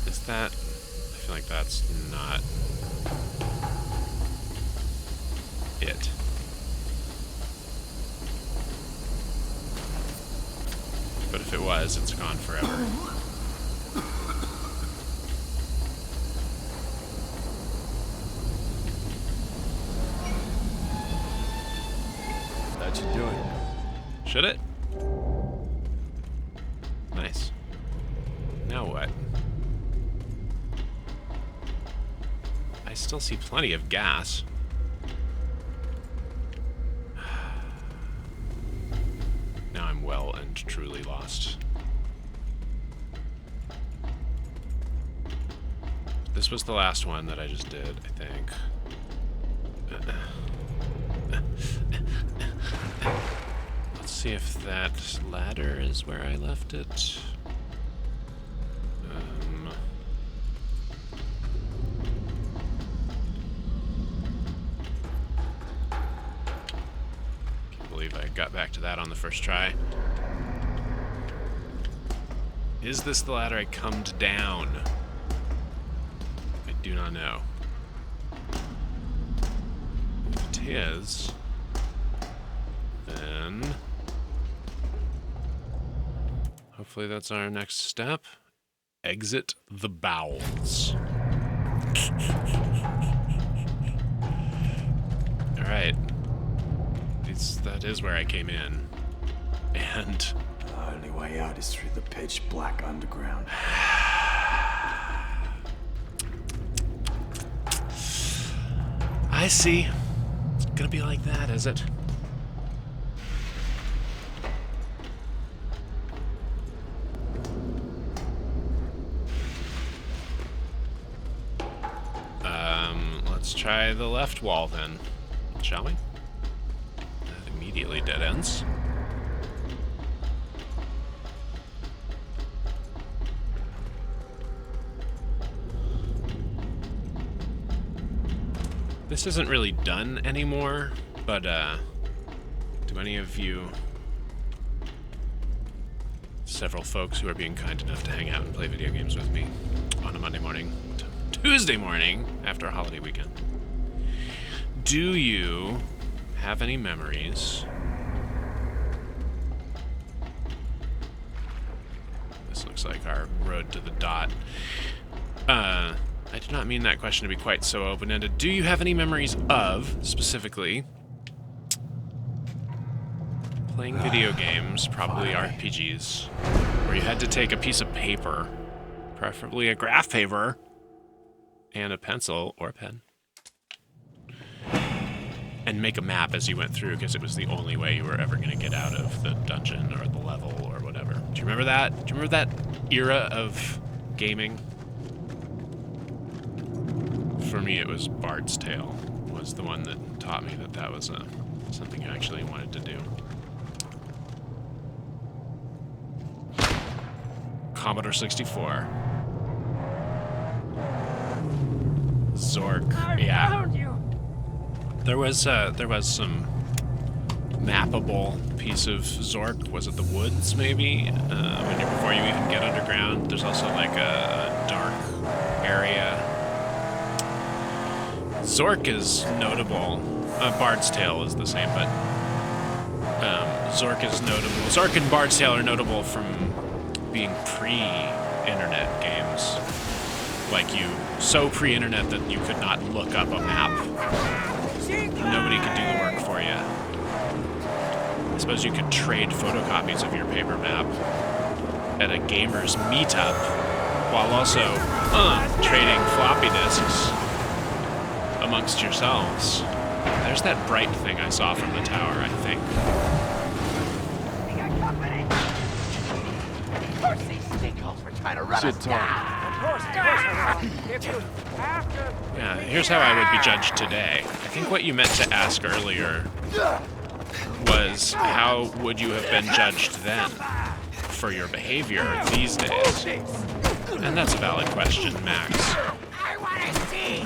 S1: Is that... I feel like that's not it. But if it was, it's gone forever.
S4: That should do it.
S1: Should it? Nice. Now what? I still see plenty of gas. Now I'm well and truly lost. This was the last one that I just did, I think. Let's see if that ladder is where I left it. Can't believe I got back to that on the first try. Is this the ladder I comed down? I do not know. If it is, then hopefully that's our next step. Exit the bowels. Alright. That is where I came in. And
S4: The only way out is through the pitch black underground.
S1: I see. It's gonna be like that, is it? Let's try the left wall then, shall we? That immediately dead ends. This isn't really done anymore, but do any of you, several folks who are being kind enough to hang out and play video games with me on a Monday morning, Tuesday morning after a holiday weekend, do you have any memories? This looks looks like our road to the dot. I did not mean that question to be quite so open-ended. Do you have any memories of, specifically, playing video games, probably RPGs, where you had to take a piece of paper, preferably a graph paper, and a pencil or a pen, and make a map as you went through, because it was the only way you were ever going to get out of the dungeon or the level or whatever. Do you remember that? Do you remember that era of gaming? For me, it was Bard's Tale was the one that taught me that that was something I actually wanted to do. Commodore 64. Zork, yeah. There was some mappable piece of Zork. Was it the woods, maybe? Before you even get underground, there's also like a dark area. Zork is notable. Bard's Tale is the same, but Zork is notable. Zork and Bard's Tale are notable from being pre-internet games. Like so pre-internet that you could not look up a map. Nobody could do the work for you. I suppose you could trade photocopies of your paper map at a gamer's meetup while also trading floppy disks amongst yourselves. There's that bright thing I saw from the tower, I think.
S11: We got company! Of course these stinkholes were trying to run us down!
S1: Yeah, here's how I would be judged today. I think what you meant to ask earlier was how would you have been judged then for your behavior these days? And that's a valid question, Max.
S11: I want to see!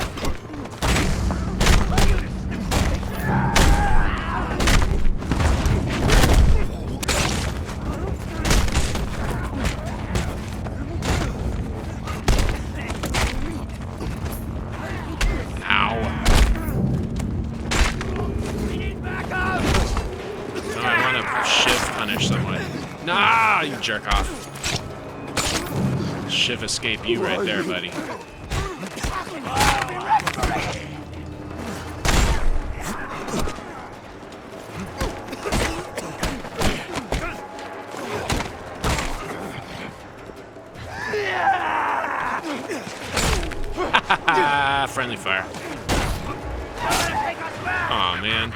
S1: Nah, you jerk off. Shiv escape you right there, buddy. Friendly fire. Aw, man.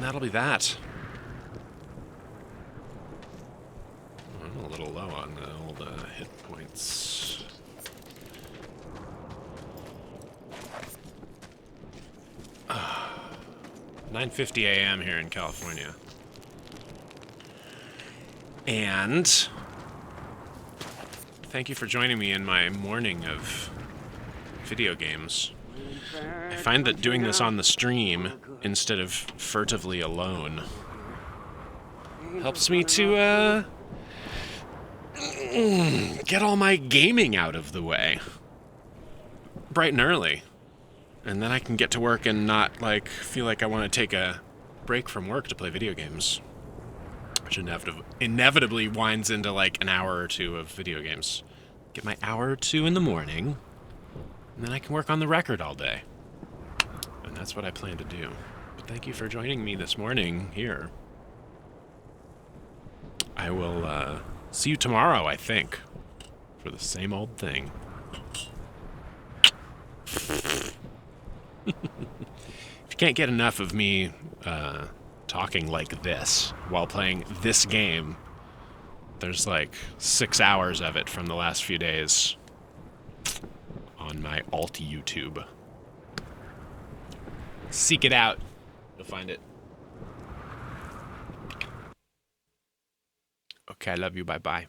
S1: That'll be that. I'm a little low on the old hit points. Uh, 9:50 a.m. here in California. And thank you for joining me in my morning of video games. I find that doing this on the stream instead of furtively alone helps me to get all my gaming out of the way bright and early, and then I can get to work and not like feel like I want to take a break from work to play video games, which inevitably winds into like an hour or two of video games. Get my hour or two in the morning, and then I can work on the record all day. And that's what I plan to do. But thank you for joining me this morning here. I will see you tomorrow, I think, for the same old thing. If you can't get enough of me talking like this while playing this game, there's like 6 hours of it from the last few days on my alt YouTube. Seek it out. You'll find it. Okay, I love you. Bye-bye.